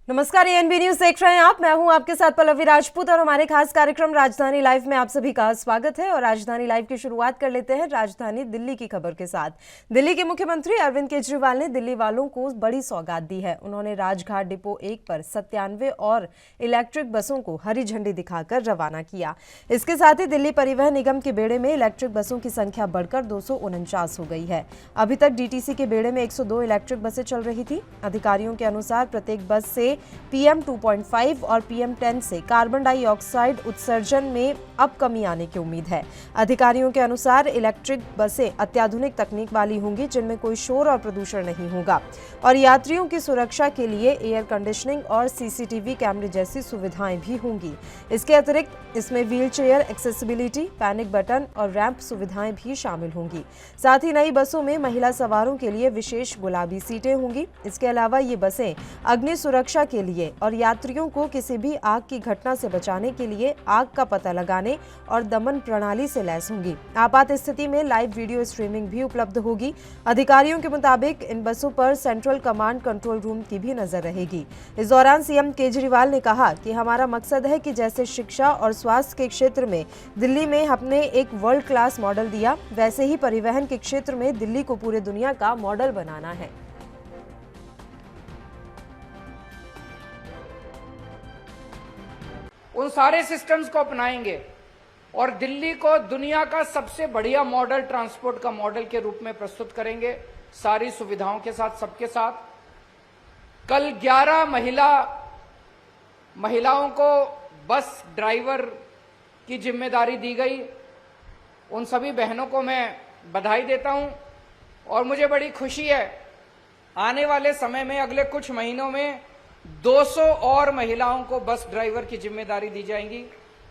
नमस्कार, ANB news देख रहे हैं आप। मैं हूं आपके साथ पल्लवी राजपूत और हमारे खास कार्यक्रम राजधानी लाइव में आप सभी का स्वागत है। और राजधानी लाइव की शुरुआत कर लेते हैं राजधानी दिल्ली की खबर के साथ। दिल्ली के मुख्यमंत्री अरविंद केजरीवाल ने दिल्ली वालों को बड़ी सौगात दी है। उन्होंने राजघाट डिपो 1 पर 97 और इलेक्ट्रिक बसों को हरी झंडी दिखाकर रवाना किया। इसके साथ ही दिल्ली परिवहन निगम के बेड़े में इलेक्ट्रिक बसों की संख्या बढ़कर 249 हो गई है। अभी तक डीटीसी के बेड़े में 102 इलेक्ट्रिक बसें चल रही थी। अधिकारियों के अनुसार प्रत्येक बस से PM 2.5 और PM 10 से कार्बन डाइऑक्साइड उत्सर्जन में अब कमी आने की उम्मीद है। अधिकारियों के अनुसार इलेक्ट्रिक बसें अत्याधुनिक तकनीक वाली होंगी, जिनमें कोई शोर और प्रदूषण नहीं होगा और यात्रियों की सुरक्षा के लिए एयर कंडीशनिंग और CCTV कैमरे जैसी सुविधाएं भी होंगी। इसके अतिरिक्त इसमें wheel chair accessibility, panic button और रैंप सुविधाएं भी शामिल होंगी। साथ ही नई बसों में महिला सवारों के लिए विशेष गुलाबी सीटें होंगी। इसके अलावा ये बसें अग्नि सुरक्षा के लिए और यात्रियों को किसी भी आग की घटना से बचाने के लिए आग का पता लगाने और दमन प्रणाली से लैस होंगी। आपात स्थिति में लाइव वीडियो स्ट्रीमिंग भी उपलब्ध होगी। अधिकारियों के मुताबिक इन बसों पर सेंट्रल कमांड कंट्रोल रूम की भी नजर रहेगी। इस दौरान सीएम केजरीवाल ने कहा कि हमारा मकसद है कि जैसे शिक्षा और स्वास्थ्य के क्षेत्र में दिल्ली में हमने एक वर्ल्ड क्लास मॉडल दिया, वैसे ही परिवहन के क्षेत्र में दिल्ली को पूरे दुनिया का मॉडल बनाना है। उन सारे सिस्टम्स को अपनाएंगे और दिल्ली को दुनिया का सबसे बढ़िया मॉडल, ट्रांसपोर्ट का मॉडल के रूप में प्रस्तुत करेंगे, सारी सुविधाओं के साथ, सबके साथ। कल 11 महिलाओं को बस ड्राइवर की जिम्मेदारी दी गई। उन सभी बहनों को मैं बधाई देता हूं और मुझे बड़ी खुशी है, आने वाले समय में अगले कुछ महीनों में 200 और महिलाओं को बस ड्राइवर की जिम्मेदारी दी जाएंगी।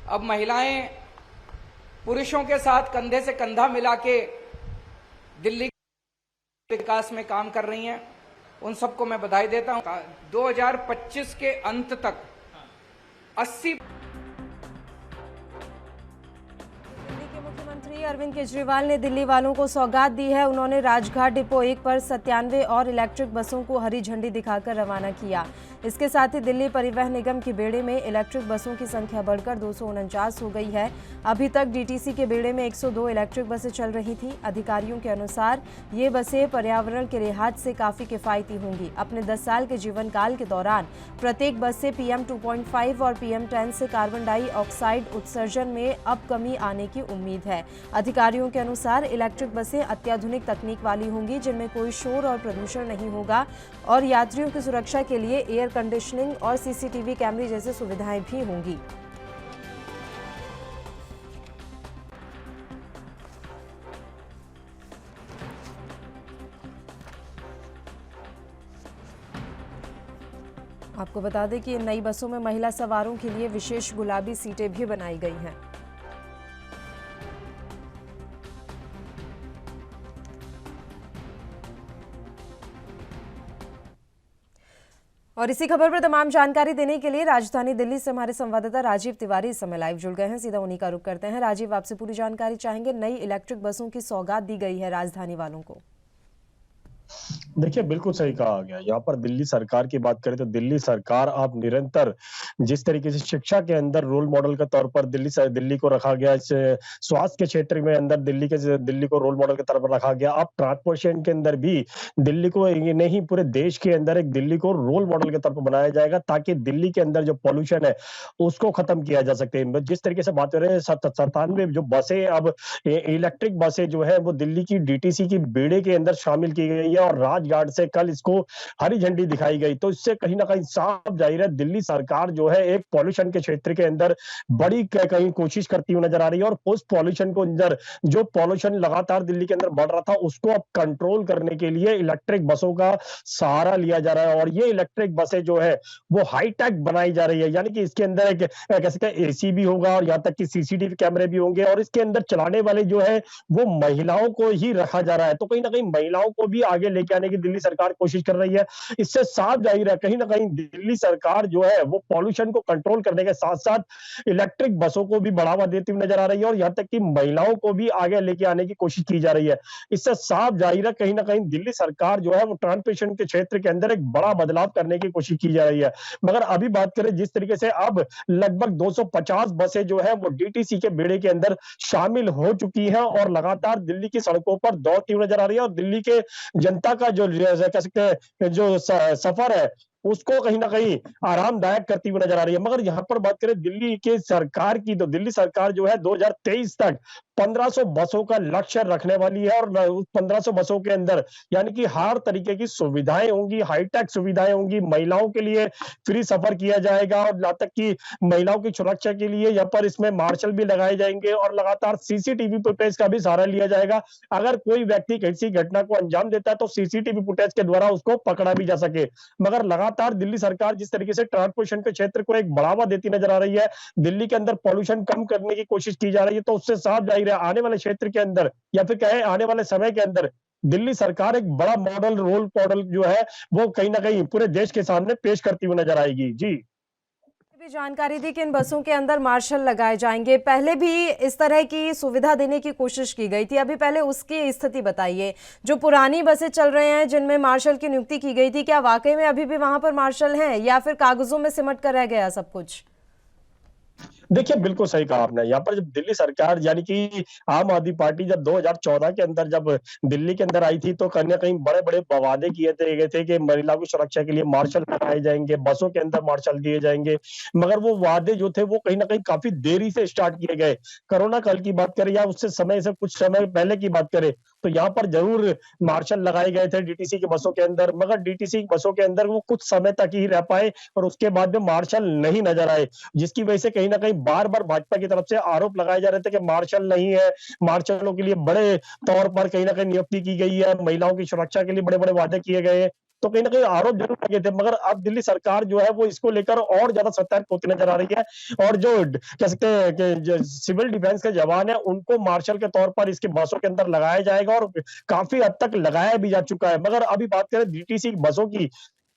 अब महिलाएं पुरुषों के साथ कंधे से कंधा मिला के दिल्ली के विकास में काम कर रही हैं। उन सबको मैं बधाई देता हूं। 2025 के अंत तक 80 मुख्यमंत्री अरविंद केजरीवाल ने दिल्ली वालों को सौगात दी है। उन्होंने राजघाट डिपो 1 पर 97 और इलेक्ट्रिक बसों को हरी झंडी दिखाकर रवाना किया। इसके साथ ही दिल्ली परिवहन निगम के बेड़े में इलेक्ट्रिक बसों की संख्या बढ़कर 249 हो गई है। अभी तक डीटीसी के बेड़े में 102 इलेक्ट्रिक बसें चल रही थी। अधिकारियों के अनुसार ये बसें पर्यावरण के लिहाज से काफी किफायती होंगी। अपने 10 साल के जीवन काल के दौरान प्रत्येक बस से PM 2.5 और PM 10 से कार्बन डाइऑक्साइड उत्सर्जन में अब कमी आने की उम्मीद है। अधिकारियों के अनुसार इलेक्ट्रिक बसें अत्याधुनिक तकनीक वाली होंगी, जिनमें कोई शोर और प्रदूषण नहीं होगा और यात्रियों की सुरक्षा के लिए एयर कंडीशनिंग और CCTV कैमरे जैसी सुविधाएं भी होंगी। आपको बता दें कि इन नई बसों में महिला सवारों के लिए विशेष गुलाबी सीटें भी बनाई गई हैं। और इसी खबर पर तमाम जानकारी देने के लिए राजधानी दिल्ली से हमारे संवाददाता राजीव तिवारी इस समय लाइव जुड़ गए हैं। सीधा उन्हीं का रुख करते हैं। राजीव, आपसे पूरी जानकारी चाहेंगे। नई इलेक्ट्रिक बसों की सौगात दी गई है राजधानी वालों को। देखिए, बिल्कुल सही कहा गया। यहाँ पर दिल्ली सरकार की बात करें तो दिल्ली सरकार अब निरंतर जिस तरीके से शिक्षा के अंदर रोल मॉडल के तौर पर दिल्ली को रखा गया, स्वास्थ्य के क्षेत्र में अंदर दिल्ली को रोल मॉडल के तौर पर रखा गया। अब ट्रांसपोर्टेशन के अंदर भी दिल्ली को नहीं, पूरे देश के अंदर एक दिल्ली को रोल मॉडल के तौर पर बनाया जाएगा, ताकि दिल्ली के अंदर जो पॉल्यूशन है उसको खत्म किया जा सके। जिस तरीके से बात कर रहे हैं, 97 जो बसें अब इलेक्ट्रिक बसें जो है वो दिल्ली की डीटीसी की बेड़े के अंदर शामिल की गई है और राजघाट से कल इसको हरी झंडी दिखाई गई। तो इससे कहीं ना कहीं साफ जाहिर है, दिल्ली सरकार जो है एक पॉल्यूशन के क्षेत्र के अंदर बड़ी कहीं कोशिश करती हुई नजर आ रही है और पोस्ट पॉल्यूशन को अंदर जो पॉल्यूशन लगातार दिल्ली के अंदर बढ़ रहा था उसको अब कंट्रोल करने के लिए इलेक्ट्रिक बसों का सहारा लिया जा रहा है। और ये इलेक्ट्रिक बसें जो है वो हाईटेक बनाई जा रही है, यानी कि इसके अंदर एक कैसे AC भी होगा और यहाँ तक कि CCTV कैमरे भी होंगे और इसके अंदर चलाने वाले जो है वो महिलाओं को ही रखा जा रहा है। तो कहीं ना कहीं महिलाओं को भी आगे आगे लेके आने की दिल्ली सरकार कोशिश कर रही है। इससे साफ जाहिर है कहीं ना कहीं दिल्ली सरकार जो है वो पॉल्यूशन को कंट्रोल करने के साथ साथ इलेक्ट्रिक बसों को भी बढ़ावा देती हुई नजर आ रही है और यहाँ तक कि महिलाओं को भी आगे लेके आने की कोशिश की जा रही है। इससे साफ जाहिर है कहीं ना कहीं दिल्ली सरकार जो है वो ट्रांसपोर्टेशन के क्षेत्र के अंदर एक बड़ा बदलाव करने की कोशिश की जा रही है। मगर अभी बात करें जिस तरीके से अब लगभग 250 बसें जो है वो डीटीसी के बेड़े के अंदर शामिल हो चुकी हैं और लगातार दिल्ली की सड़कों पर दौड़ती हुई नजर आ रही है और दिल्ली के जनता का जो कह सकते हैं जो सफर है उसको कहीं ना कहीं आरामदायक करती हुई नजर आ रही है। मगर यहाँ पर बात करें दिल्ली के सरकार की तो दिल्ली सरकार जो है 2023 तक 1500 बसों का लक्ष्य रखने वाली है और उस 1500 बसों के अंदर यानी कि हर तरीके की सुविधाएं होंगी, हाईटेक सुविधाएं होंगी, महिलाओं के लिए फ्री सफर किया जाएगा और यहाँ तक कि महिलाओं की सुरक्षा के लिए यहाँ पर इसमें मार्शल भी लगाए जाएंगे और लगातार सीसीटीवी फुटेज का भी सहारा लिया जाएगा। अगर कोई व्यक्ति किसी घटना को अंजाम देता है तो सीसीटीवी फुटेज के द्वारा उसको पकड़ा भी जा सके। मगर लगातार दिल्ली सरकार जिस तरीके से ट्रांसपोर्टेशन के क्षेत्र को एक बढ़ावा देती नजर आ रही है, दिल्ली के अंदर पॉल्यूशन कम करने की कोशिश की जा रही है, तो उससे साफ जाहिर है आने वाले क्षेत्र के अंदर या फिर कहें आने वाले समय के अंदर दिल्ली सरकार एक बड़ा रोल मॉडल जो है वो कहीं ना कहीं पूरे देश के सामने पेश करती हुई नजर आएगी। जी भी जानकारी दी कि इन बसों के अंदर मार्शल लगाए जाएंगे। पहले भी इस तरह की सुविधा देने की कोशिश की गई थी, अभी पहले उसकी स्थिति बताइए। जो पुरानी बसें चल रहे हैं जिनमें मार्शल की नियुक्ति की गई थी, क्या वाकई में अभी भी वहां पर मार्शल हैं या फिर कागजों में सिमट कर रह गया सब कुछ? देखिए बिल्कुल सही कहा आपने। यहाँ पर जब दिल्ली सरकार यानी कि आम आदमी पार्टी जब 2014 के अंदर जब दिल्ली के अंदर आई थी तो कहीं ना कहीं बड़े-बड़े वादे किए गए थे कि महिलाओं की सुरक्षा के लिए मार्शल लगाए जाएंगे, बसों के अंदर मार्शल दिए जाएंगे। मगर वो वादे जो थे वो कहीं ना कहीं काफी देरी से स्टार्ट किए गए। कोरोना काल की बात करें या उससे समय से कुछ समय पहले की बात करें तो यहाँ पर जरूर मार्शल लगाए गए थे डीटीसी की बसों के अंदर, मगर डीटीसी बसों के अंदर वो कुछ समय तक ही रह पाए और उसके बाद में मार्शल नहीं नजर आए, जिसकी वजह से कहीं ना कहीं बार-बार भाजपा की तरफ से आरोप लगाए जा रहे थे कि मार्शल नहीं है, मार्शलों के लिए बड़े तौर पर कहीं ना कहीं नियुक्ति की गई है, महिलाओं की सुरक्षा के लिए बड़े-बड़े वादे किए गए हैं। तो कहीं ना कहीं आरोप जरूर लगे थे, मगर अब दिल्ली सरकार जो है वो इसको लेकर और ज्यादा सतर्क होती नजर आ रही है और जो कह सकते हैं कि जो सिविल डिफेंस के जवान है उनको मार्शल के तौर पर इसके बसों के अंदर लगाया जाएगा और काफी हद तक लगाया भी जा चुका है। मगर अभी बात करें डीटीसी बसों की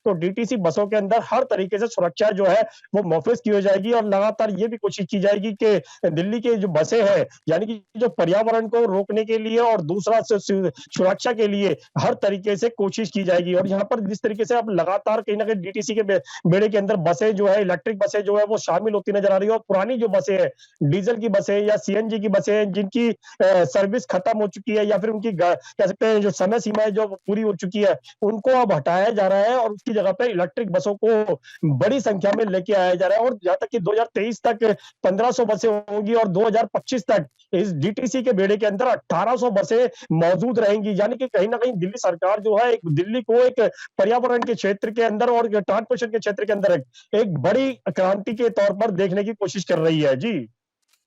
तो डीटीसी बसों के अंदर हर तरीके से सुरक्षा जो है वो मुहफिज की हो जाएगी और लगातार ये भी कोशिश की जाएगी कि दिल्ली के जो बसें हैं यानी कि जो पर्यावरण को रोकने के लिए और दूसरा सुरक्षा के लिए हर तरीके से कोशिश की जाएगी। और यहाँ पर जिस तरीके से अब लगातार कहीं ना कहीं डीटीसी के बेड़े के अंदर बसें जो है इलेक्ट्रिक बसें जो है वो शामिल होती नजर आ रही है और पुरानी जो बसें हैं डीजल की बसें या सीएनजी की बसें हैं जिनकी सर्विस खत्म हो चुकी है या फिर उनकी कह सकते हैं जो समय सीमा है जो पूरी हो चुकी है उनको अब हटाया जा रहा है और की जगह पे इलेक्ट्रिक बसों को बड़ी संख्या में लेके आया जा रहा है और जहां तक कि 2023 तक 1500 बसें होंगी और 2025 तक इस डीटीसी के बेड़े के अंदर 1800 बसें मौजूद रहेंगी। यानी कि कहीं ना कहीं दिल्ली सरकार जो है दिल्ली को एक पर्यावरण के क्षेत्र के अंदर और ट्रांसपोर्टेशन के क्षेत्र के अंदर एक बड़ी क्रांति के तौर पर देखने की कोशिश कर रही है। जी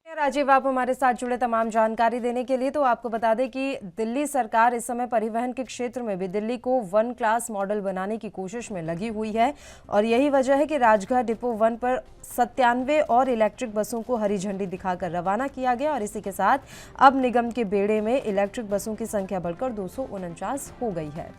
राजीव, आप हमारे साथ जुड़े तमाम जानकारी देने के लिए। तो आपको बता दें कि दिल्ली सरकार इस समय परिवहन के क्षेत्र में भी दिल्ली को 1 क्लास मॉडल बनाने की कोशिश में लगी हुई है और यही वजह है कि राजघाट डिपो 1 पर 97 और इलेक्ट्रिक बसों को हरी झंडी दिखाकर रवाना किया गया और इसी के साथ अब निगम के बेड़े में इलेक्ट्रिक बसों की संख्या बढ़कर 249 हो गई है।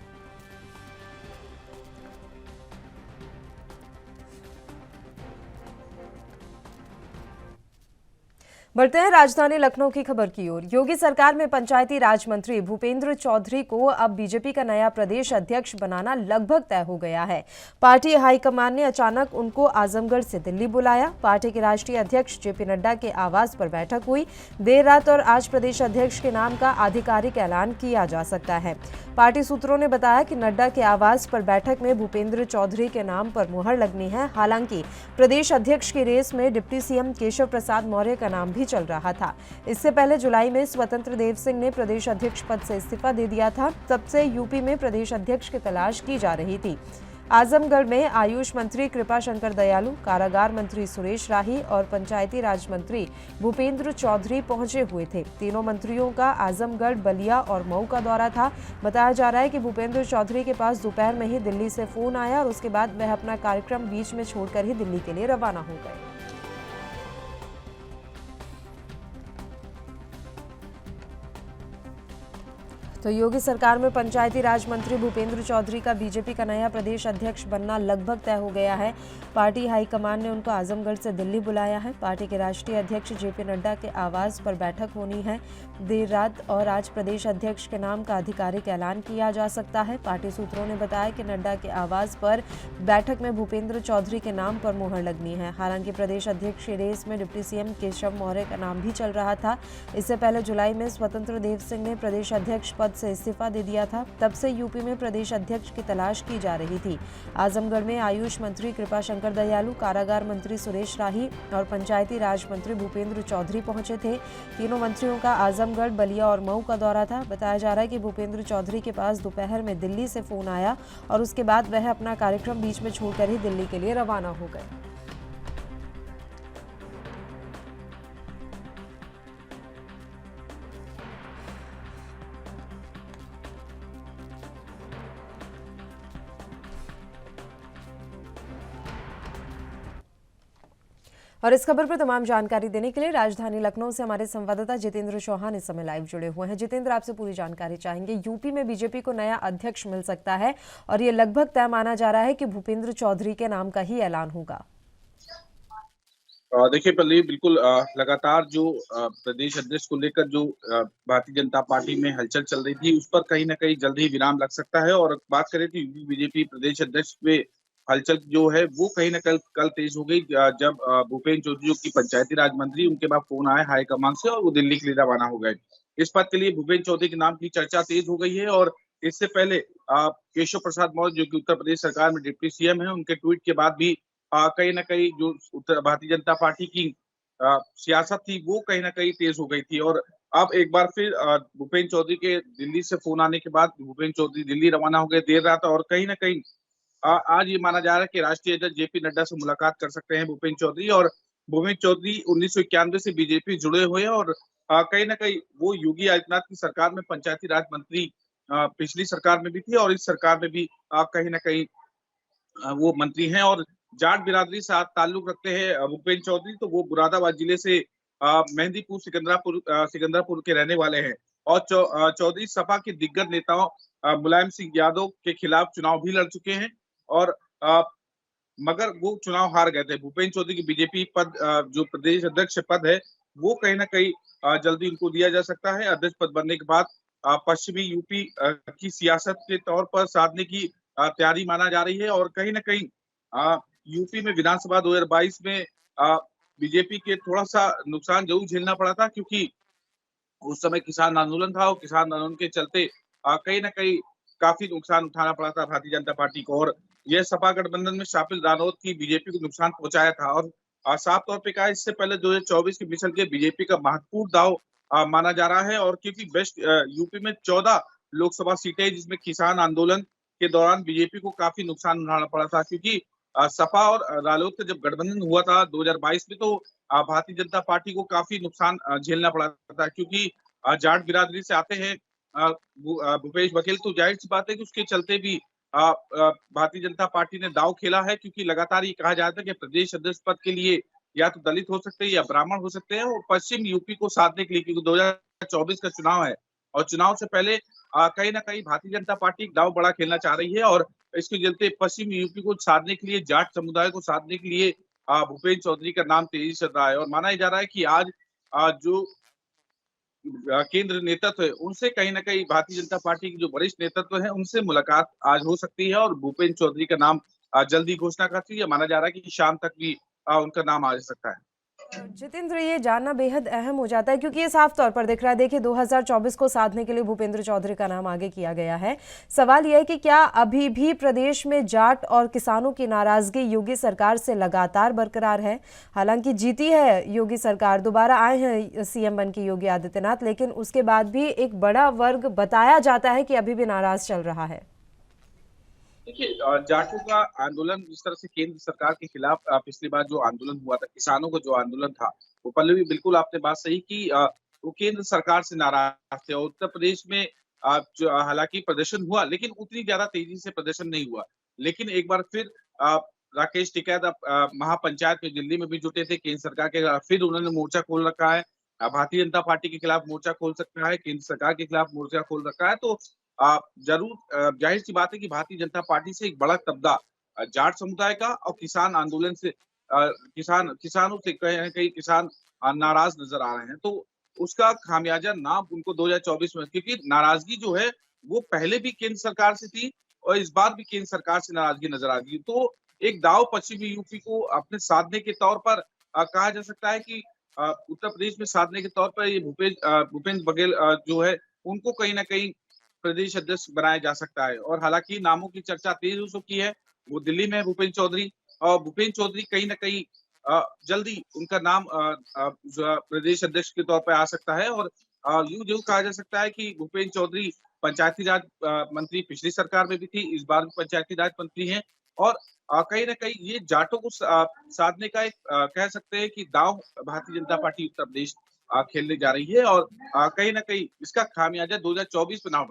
बढ़ते हैं राजधानी लखनऊ की खबर की ओर। योगी सरकार में पंचायती राज मंत्री भूपेंद्र चौधरी को अब बीजेपी का नया प्रदेश अध्यक्ष बनाना लगभग तय हो गया है। पार्टी हाईकमान ने अचानक उनको आजमगढ़ से दिल्ली बुलाया। पार्टी के राष्ट्रीय अध्यक्ष जेपी नड्डा के आवास पर बैठक हुई। देर रात और आज प्रदेश अध्यक्ष के नाम का आधिकारिक ऐलान किया जा सकता है। पार्टी सूत्रों ने बताया कि नड्डा के आवास पर बैठक में भूपेंद्र चौधरी के नाम पर मुहर लगनी है। हालांकि प्रदेश अध्यक्ष की रेस में डिप्टी सीएम केशव प्रसाद मौर्य का नाम भी चल रहा था। इससे पहले जुलाई में स्वतंत्र देव सिंह ने प्रदेश अध्यक्ष पद से इस्तीफा दे दिया था। तब से यूपी में प्रदेश अध्यक्ष की तलाश की जा रही थी। आजमगढ़ में आयुष मंत्री कृपा शंकर दयालु, कारागार मंत्री सुरेश राही और पंचायती राज मंत्री भूपेंद्र चौधरी पहुंचे हुए थे। तीनों मंत्रियों का आजमगढ़, बलिया और मऊ का दौरा था। बताया जा रहा है कि भूपेंद्र चौधरी के पास दोपहर में ही दिल्ली से फोन आया और उसके बाद वह अपना कार्यक्रम बीच में छोड़कर ही दिल्ली के लिए रवाना हो गए। तो योगी सरकार में पंचायती राज मंत्री भूपेंद्र चौधरी का बीजेपी का नया प्रदेश अध्यक्ष बनना लगभग तय हो गया है। पार्टी हाईकमान ने उनको आजमगढ़ से दिल्ली बुलाया है। पार्टी के राष्ट्रीय अध्यक्ष जेपी नड्डा के आवास पर बैठक होनी है देर रात और आज प्रदेश अध्यक्ष के नाम का आधिकारिक ऐलान किया जा सकता है। पार्टी सूत्रों ने बताया कि नड्डा के आवास पर बैठक में भूपेंद्र चौधरी के नाम पर मुहर लगनी है। हालांकि प्रदेश अध्यक्ष की रेस में डिप्टी सीएम केशव मौर्य का नाम भी चल रहा था। इससे पहले जुलाई में स्वतंत्र देव सिंह ने प्रदेश अध्यक्ष पद से इस्तीफा दे दिया था। तब से यूपी में प्रदेश अध्यक्ष की तलाश की जा रही थी। आजमगढ़ में आयुष मंत्री कृपा शंकर दयालु, कारागार मंत्री सुरेश राही और पंचायती राज मंत्री भूपेंद्र चौधरी पहुंचे थे। तीनों मंत्रियों का आजमगढ़, बलिया और मऊ का दौरा था। बताया जा रहा है कि भूपेंद्र चौधरी के पास दोपहर में दिल्ली से फोन आया और उसके बाद वह अपना कार्यक्रम बीच में छोड़कर ही दिल्ली के लिए रवाना हो गए। और इस खबर पर तमाम जानकारी देने के लिए राजधानी लखनऊ से हमारे संवाददाता जितेंद्र चौहान इस समय लाइव जुड़े हुए हैं। जितेंद्र, आपसे पूरी जानकारी चाहेंगे। यूपी में बीजेपी को नया अध्यक्ष मिल सकता है और ये लगभग तय माना जा रहा है कि भूपेंद्र चौधरी के नाम का ही ऐलान होगा। देखिए पल्लवी, बिल्कुल लगातार जो प्रदेश अध्यक्ष को लेकर जो भारतीय जनता पार्टी में हलचल चल रही थी, उस पर कहीं ना कहीं जल्द ही विराम लग सकता है। और बात करें तो यूपी बीजेपी प्रदेश अध्यक्ष में हलचल जो है वो कहीं ना कल तेज हो गई, जब भूपेंद्र चौधरी जो की पंचायती राज मंत्री, उनके बाद फोन आया हाईकमान से और वो दिल्ली के लिए रवाना हो गए। इस पद के लिए भूपेंद्र चौधरी के नाम की चर्चा तेज हो गई है। और इससे पहले केशव प्रसाद मौर्य जो कि उत्तर प्रदेश सरकार में डिप्टी सीएम है, उनके ट्वीट के बाद भी कहीं ना कहीं जो भारतीय जनता पार्टी की सियासत थी वो कहीं ना कहीं तेज हो गई थी। और अब एक बार फिर भूपेंद्र चौधरी के दिल्ली से फोन आने के बाद भूपेंद्र चौधरी दिल्ली रवाना हो गए देर रात। और कहीं ना कहीं आज ये माना जा रहा है कि राष्ट्रीय अध्यक्ष जेपी नड्डा से मुलाकात कर सकते हैं भूपेंद्र चौधरी। और भूपेंद्र चौधरी 1991 से बीजेपी जुड़े हुए हैं और कहीं ना कहीं वो योगी आदित्यनाथ की सरकार में पंचायती राज मंत्री पिछली सरकार में भी थे और इस सरकार में भी कहीं ना कहीं वो मंत्री हैं। और जाट बिरादरी से ताल्लुक रखते हैं भूपेंद्र चौधरी, तो वो मुरादाबाद जिले से मेहंदीपुर सिकंदरापुर के रहने वाले हैं। और चौधरी सपा के दिग्गज नेताओं मुलायम सिंह यादव के खिलाफ चुनाव भी लड़ चुके हैं और मगर वो चुनाव हार गए थे। भूपेंद्र चौधरी की बीजेपी पद जो प्रदेश अध्यक्ष पद है वो कहीं ना कहीं जल्दी उनको दिया जा सकता है। अध्यक्ष पद बनने के बाद पश्चिमी यूपी की सियासत के तौर पर साधने की तैयारी माना जा रही है। और कहीं ना कहीं यूपी में विधानसभा 2022 में बीजेपी के थोड़ा सा नुकसान जरूर झेलना पड़ा था, क्योंकि उस समय किसान आंदोलन था और किसान आंदोलन के चलते कहीं ना कहीं काफी नुकसान उठाना पड़ा था भारतीय जनता पार्टी को। और यह सपा गठबंधन में शामिल रानौत की बीजेपी को नुकसान पहुंचाया था। और साफ तौर पे कहा, इससे पहले 2024 के मिशन के बीजेपी का महत्वपूर्ण दाव माना जा रहा है। और क्योंकि वेस्ट यूपी में 14 लोकसभा सीटें, जिसमें किसान आंदोलन के दौरान बीजेपी को काफी नुकसान उठाना पड़ा था, क्योंकि सपा और रालोद का जब गठबंधन हुआ था 2022 में, तो भारतीय जनता पार्टी को काफी नुकसान झेलना पड़ा था, क्योंकि जाट बिरादरी से आते हैं भूपेश बघेल, तो जाहिर सी बात है कि उसके चलते भी भारतीय जनता पार्टी ने दाव खेला है। क्योंकि लगातार ये कहा जाता है कि प्रदेश अध्यक्ष पद के लिए या तो दलित हो सकते हैं या ब्राह्मण हो सकते हैं, और पश्चिम यूपी को साधने के लिए, क्योंकि 2024 का चुनाव है और चुनाव से पहले कहीं ना कहीं भारतीय जनता पार्टी दाव बड़ा खेलना चाह रही है। और इसके चलते पश्चिम यूपी को साधने के लिए, जाट समुदाय को साधने के लिए भूपेंद्र चौधरी का नाम तेजी से चल रहा है। और माना जा रहा है कि आज जो केंद्र नेतृत्व है उनसे कहीं ना कहीं भारतीय जनता पार्टी की जो वरिष्ठ नेतृत्व है उनसे मुलाकात आज हो सकती है और भूपेंद्र चौधरी का नाम जल्दी घोषणा करती है। माना जा रहा है कि शाम तक भी उनका नाम आ सकता है। जितेंद्र, ये जानना बेहद अहम हो जाता है क्योंकि ये साफ तौर पर दिख रहा है। देखिए, 2024 को साधने के लिए भूपेंद्र चौधरी का नाम आगे किया गया है। सवाल यह है कि क्या अभी भी प्रदेश में जाट और किसानों की नाराजगी योगी सरकार से लगातार बरकरार है? हालांकि जीती है योगी सरकार, दोबारा आए हैं सीएम बन के योगी आदित्यनाथ, लेकिन उसके बाद भी एक बड़ा वर्ग बताया जाता है कि अभी भी नाराज चल रहा है। देखिए, जाटों का आंदोलन जिस तरह से केंद्र सरकार के खिलाफ पिछली बार जो आंदोलन हुआ था, किसानों का जो आंदोलन था, वो पल्लवी बिल्कुल आपने बात सही की, वो केंद्र सरकार से नाराज थे। और उत्तर प्रदेश में हालांकि प्रदर्शन हुआ, लेकिन उतनी ज्यादा तेजी से प्रदर्शन नहीं हुआ। लेकिन एक बार फिर राकेश टिकैत महापंचायत में दिल्ली में भी जुटे थे केंद्र सरकार के, फिर उन्होंने मोर्चा खोल रखा है भारतीय जनता पार्टी के खिलाफ मोर्चा खोल सकता है, केंद्र सरकार के खिलाफ मोर्चा खोल सकता है, तो जरूर जाहिर सी बात है कि भारतीय जनता पार्टी से एक बड़ा तबका जाट समुदाय का और किसान आंदोलन से किसानों से कहीं न कहीं किसान नाराज नजर आ रहे हैं। तो उसका खामियाजा ना उनको 2024 में, क्योंकि नाराजगी जो है वो पहले भी केंद्र सरकार से थी और इस बार भी केंद्र सरकार से नाराजगी नजर आ रही है। तो एक दाव पश्चिमी यूपी को अपने साधने के तौर पर कहा जा सकता है कि उत्तर प्रदेश में साधने के तौर पर ये भूपेंद्र बघेल जो है उनको कहीं न कहीं प्रदेश अध्यक्ष बनाया जा सकता है। और हालांकि नामों की चर्चा तेज हो चुकी है, वो दिल्ली में है भूपेंद्र चौधरी, और भूपेंद्र चौधरी कहीं न कहीं जल्दी उनका नाम जो प्रदेश अध्यक्ष के तौर पर आ सकता है। और यूं जो कहा जा सकता है कि भूपेंद्र चौधरी पंचायती राज मंत्री पिछली सरकार में भी थी, इस बार भी पंचायती राज मंत्री हैं, और कहीं न कहीं ये जाटों को साधने का एक कह सकते हैं कि दांव भारतीय जनता पार्टी उत्तर प्रदेश खेलने जा रही है। और कहीं न कहीं इसका खामियाजा 2024 में ना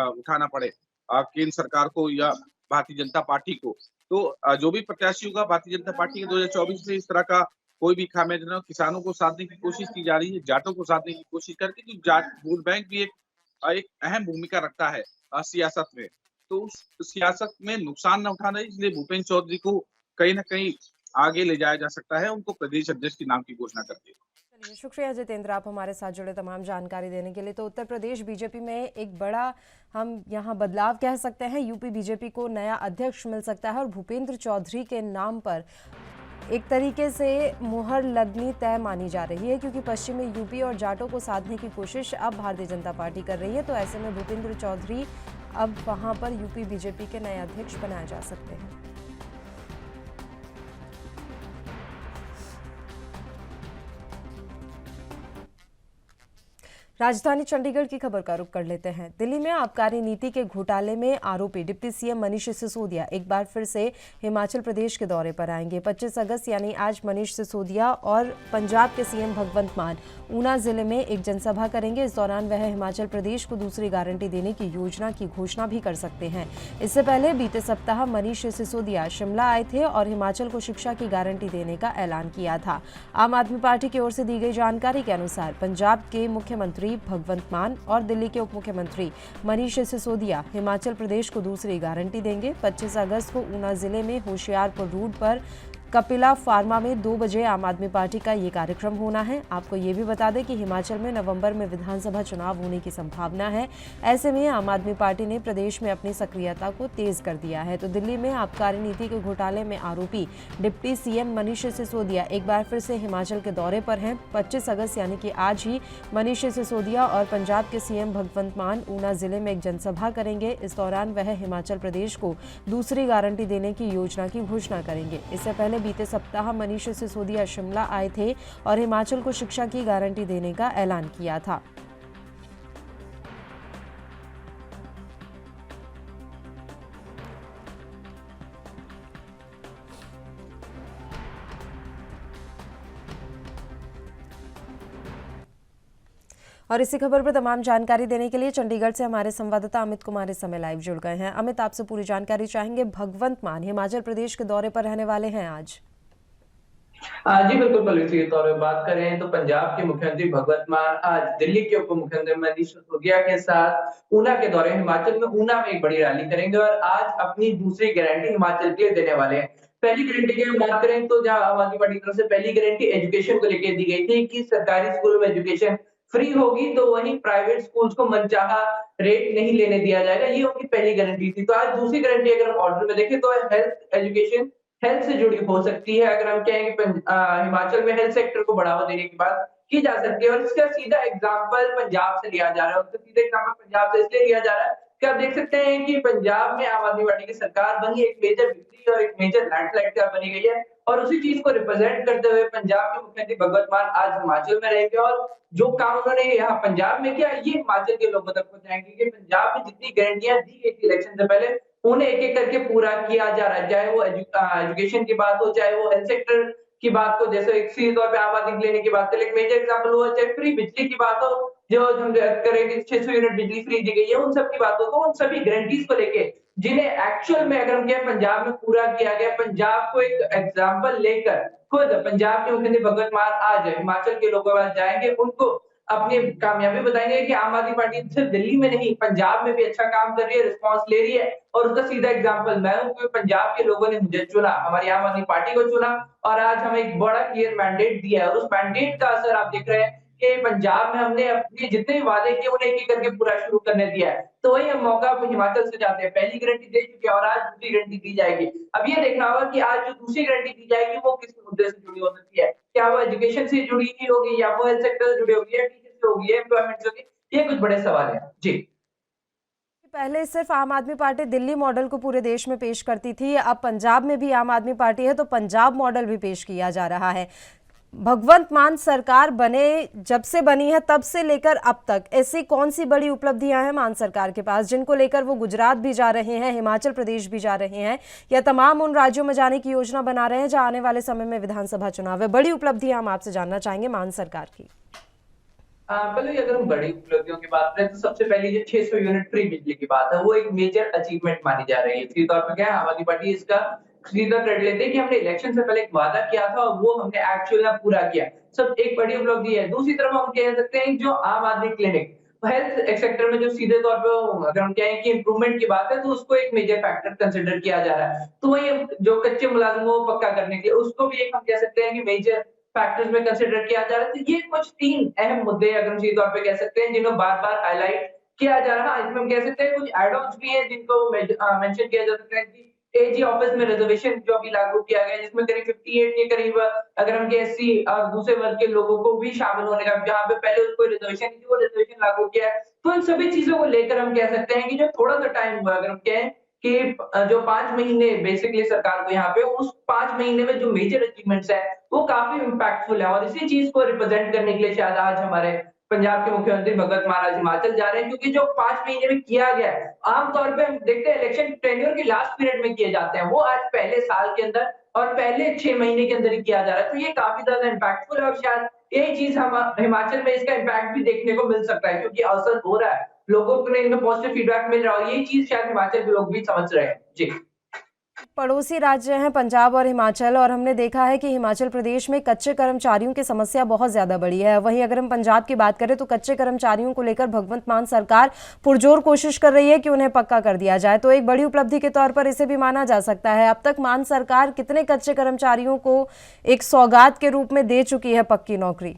उठाना पड़े केंद्र सरकार को या भारतीय जनता पार्टी को। तो जो भी प्रत्याशी होगा भारतीय जनता पार्टी के 2024 में, इस तरह का कोई भी खामियाजा ना हो। किसानों को साधने की कोशिश की जा रही है, जाटों को साधने की कोशिश करके, क्योंकि जाट वोट बैंक भी एक अहम भूमिका रखता है सियासत में। तो उस सियासत में नुकसान न उठाना, इसलिए भूपेंद्र चौधरी को कहीं न कहीं आगे ले जाया जा सकता है, उनको प्रदेश अध्यक्ष के नाम की घोषणा करके। चलिए, शुक्रिया जितेंद्र, आप हमारे साथ जुड़े तमाम जानकारी देने के लिए। तो उत्तर प्रदेश बीजेपी में एक बड़ा हम यहाँ बदलाव कह सकते हैं, यूपी बीजेपी को नया अध्यक्ष मिल सकता है और भूपेंद्र चौधरी के नाम पर एक तरीके से मुहर लगनी तय मानी जा रही है, क्योंकि पश्चिमी यूपी और जाटों को साधने की कोशिश अब भारतीय जनता पार्टी कर रही है। तो ऐसे में भूपेंद्र चौधरी अब वहां पर यूपी बीजेपी के नए अध्यक्ष बनाए जा सकते हैं। राजधानी चंडीगढ़ की खबर का रुख कर लेते हैं। दिल्ली में आबकारी नीति के घोटाले में आरोपी डिप्टी सीएम मनीष सिसोदिया एक बार फिर से हिमाचल प्रदेश के दौरे पर आएंगे। 25 अगस्त यानी आज मनीष सिसोदिया और पंजाब के सीएम भगवंत मान ऊना जिले में एक जनसभा करेंगे। इस दौरान वह हिमाचल प्रदेश को दूसरी गारंटी देने की योजना की घोषणा भी कर सकते हैं। इससे पहले बीते सप्ताह मनीष सिसोदिया शिमला आए थे और हिमाचल को शिक्षा की गारंटी देने का ऐलान किया था। आम आदमी पार्टी की ओर से दी गई जानकारी के अनुसार पंजाब के मुख्यमंत्री भगवंत मान और दिल्ली के उप मुख्यमंत्री मनीष सिसोदिया हिमाचल प्रदेश को दूसरी गारंटी देंगे। 25 अगस्त को ऊना जिले में होशियारपुर रोड पर कपिला फार्मा में 2 बजे आम आदमी पार्टी का ये कार्यक्रम होना है। आपको ये भी बता दें कि हिमाचल में नवंबर में विधानसभा चुनाव होने की संभावना है। ऐसे में आम आदमी पार्टी ने प्रदेश में अपनी सक्रियता को तेज कर दिया है। तो दिल्ली में आबकारी नीति के घोटाले में आरोपी डिप्टी सीएम मनीष सिसोदिया एक बार फिर से हिमाचल के दौरे पर हैं। 25 अगस्त यानी कि आज ही मनीष सिसोदिया और पंजाब के सीएम भगवंत मान ऊना जिले में एक जनसभा करेंगे। इस दौरान वह हिमाचल प्रदेश को दूसरी गारंटी देने की योजना की घोषणा करेंगे। इससे पहले बीते सप्ताह मनीष सिसोदिया शिमला आए थे और हिमाचल को शिक्षा की गारंटी देने का ऐलान किया था। और इसी खबर पर तमाम जानकारी देने के लिए चंडीगढ़ से हमारे संवाददाता अमित कुमार इस समय लाइव जुड़ गए हैं। अमित, आपसे पूरी जानकारी चाहेंगे। भगवंत मान हिमाचल प्रदेश के दौरे पर रहने वाले हैं आज। जी बिल्कुल पॉलिसी के तौर पर बात करें तो पंजाब के मुख्यमंत्री भगवंत मान आज दिल्ली के उप मुख्यमंत्री मनीष सिसोदिया के साथ ऊना के दौरे हिमाचल में ऊना में एक बड़ी रैली करेंगे और आज अपनी दूसरी गारंटी हिमाचल के लिए देने वाले हैं। पहली गारंटी की हम बात करें तो जहां आम आदमी पार्टी की तरफ से पहली गारंटी एजुकेशन को लेकर दी गई थी कि सरकारी स्कूलों में एजुकेशन फ्री होगी, तो वहीं प्राइवेट स्कूल्स को मनचाहा रेट नहीं लेने दिया जाएगा। ये उनकी पहली गारंटी थी। तो आज दूसरी गारंटी अगर हम ऑर्डर में देखें तो हेल्थ एजुकेशन हेल्थ से जुड़ी हो सकती है। अगर हम कहें कि हिमाचल में हेल्थ सेक्टर को बढ़ावा देने की बात की जा सकती है और इसका सीधा एग्जांपल पंजाब से लिया जा रहा है। उसका सीधा एग्जांपल पंजाब से इसलिए लिया जा रहा है कि आप देख सकते हैं कि पंजाब में आम आदमी पार्टी की सरकार बनी, एक मेजर बिजली और एक मेजर लैंडस्लाइड का बनी गई है और उसी चीज को रिप्रेजेंट करते हुए पंजाब के मुख्यमंत्री भगवंत मान आज हिमाचल में रहेंगे और जो काम उन्होंने यहाँ पंजाब में किया ये हिमाचल के लोगों तक पहुंचाएंगे। क्योंकि पंजाब में जितनी गारंटियां दी गई थी इलेक्शन से पहले उन्हें एक एक करके पूरा किया जा रहा है, चाहे वो एजुकेशन की बात हो, चाहे वो हेल्थ सेक्टर की बात हो, जैसे एक सीधे तौर पे आम आदमी लेने की बात है, लेकिन मेजर एग्जांपल हुआ, चाहे फ्री बिजली की बात हो, जो हम करेंगे 600 यूनिट बिजली फ्री दी गई है, उन सब की बात हो, तो उन सभी गारंटीज को लेके जिन्हें एक्चुअल में अगर हम कहें पंजाब में पूरा किया गया, पंजाब को एक एग्जाम्पल लेकर खुद पंजाब के मुख्यमंत्री भगवंत मान आज हिमाचल के लोगों के पास जाएंगे, उनको अपनी कामयाबी बताएंगे कि आम आदमी पार्टी सिर्फ दिल्ली में नहीं, पंजाब में भी अच्छा काम कर रही है, रिस्पॉन्स ले रही है। और उसका सीधा एग्जाम्पल मैं हूँ, क्योंकि पंजाब के लोगों ने मुझे चुना, हमारी आम आदमी पार्टी को चुना, और आज हमें एक बड़ा क्लियर मैंडेट दिया है। और उस मैंडेट का असर आप देख रहे हैं कि पंजाब में हमने अपने जितने भी वादे किए उन्हें एक-एक करके पूरा शुरू करने दिया है। तो वही हम मौका अब हिमाचल से चाहते हैं। पहली गारंटी दे चुके हैं और आज दूसरी गारंटी दी जाएगी। अब ये देखना होगा कि आज जो दूसरी गारंटी दी जाएगी वो किस मुद्दे से जुड़ी हो सकती है। क्या वो एजुकेशन से जुड़ी हुई होगी, या वो हेल्थ सेक्टर से जुड़ी होगी, या टीचर से होगी, या एम्प्लॉयमेंट से होगी? ये कुछ बड़े सवाल हैं। जी। पहले सिर्फ आम आदमी पार्टी दिल्ली मॉडल को पूरे देश में पेश करती थी, अब पंजाब में भी आम आदमी पार्टी है तो पंजाब मॉडल भी पेश किया जा रहा है। भगवंत मान सरकार बने जब से बनी है तब से लेकर अब तक ऐसी कौन सी बड़ी उपलब्धियां हैं मान सरकार के पास जिनको लेकर वो गुजरात भी जा रहे हैं, हिमाचल प्रदेश भी जा रहे हैं, या तमाम उन राज्यों में जाने की योजना बना रहे हैं जहां आने वाले समय में विधानसभा चुनाव है? बड़ी उपलब्धियां हम आपसे जानना चाहेंगे मान सरकार की। पहले अगर हम बड़ी उपलब्धियों की बात करें तो सबसे पहले जो 600 यूनिट फ्री बिजली की बात है, वो एक मेजर अचीवमेंट मानी जा रही है। सीधे तौर पे क्या है, आम आदमी पार्टी इसका सीधा क्रेडिट लेते हैं कि हमने इलेक्शन से पहले एक वादा किया था और वो हमने एक्चुअल में पूरा किया। सब एक बड़ी उपलब्धि है। दूसरी तरफ हम कह सकते हैं जो आम आदमी क्लिनिक हेल्थ सेक्टर में जो सीधे तौर पे अगर हम कहें कि इंप्रूवमेंट की बात है तो उसको एक मेजर फैक्टर कंसिडर किया जा रहा है। तो वही जो कच्चे मुलाजिमों को पक्का करने के लिए उसको भी एक हम कह सकते हैं कि मेजर फैक्टर्स में कंसिडर किया जा रहा है। तो ये कुछ 3 अहम मुद्दे अगर हम सीधे तौर पे कह सकते हैं जिन्हें बार-बार हाइलाइट किया जा रहा है। इसमें हम कह सकते हैं कुछ ऐड ऑन्स भी हैं जिनको मेंशन किया जा सकता है कि एजी ऑफिस में रिजर्वेशन जो अभी लागू किया गया है जिसमें करीब 58 के करीब अगर हम एससी और दूसरे वर्ग के लोगों को भी शामिल होने का, जहाँ पे पहले कोई रिजर्वेशन नहीं थी वो रिजर्वेशन लागू किया है। तो इन सभी चीजों को लेकर हम कह सकते हैं कि जो थोड़ा सा टाइम हुआ अगर हम कहें कि जो 5 महीने बेसिकली सरकार को यहाँ पे उस 5 महीने में जो मेजर अचीवमेंट्स है वो काफी इम्पैक्टफुल है। और इसी चीज को रिप्रेजेंट करने के लिए शायद आज हमारे पंजाब के मुख्यमंत्री भगवंत मान आज हिमाचल जा रहे हैं, क्योंकि जो 5 महीने में किया गया है आमतौर पे हम देखते हैं इलेक्शन टेन्योर के लास्ट पीरियड में किए जाते हैं, वो आज पहले साल के अंदर और पहले 6 महीने के अंदर ही किया जा रहा है। तो ये काफी ज्यादा इम्पैक्टफुल है और शायद यही चीज हम हिमाचल में इसका इम्पैक्ट भी देखने को मिल सकता है, क्योंकि असर हो रहा है, लोगों को इनमें पॉजिटिव फीडबैक मिल रहा है और यही चीज शायद हिमाचल के लोग भी समझ रहे हैं। जी। पड़ोसी राज्य हैं पंजाब और हिमाचल, और हमने देखा है कि हिमाचल प्रदेश में कच्चे कर्मचारियों की समस्या बहुत ज़्यादा बड़ी है। वहीं अगर हम पंजाब की बात करें तो कच्चे कर्मचारियों को लेकर भगवंत मान सरकार पुरजोर कोशिश कर रही है कि उन्हें पक्का कर दिया जाए, तो एक बड़ी उपलब्धि के तौर पर इसे भी माना जा सकता है। अब तक मान सरकार कितने कच्चे कर्मचारियों को एक सौगात के रूप में दे चुकी है पक्की नौकरी?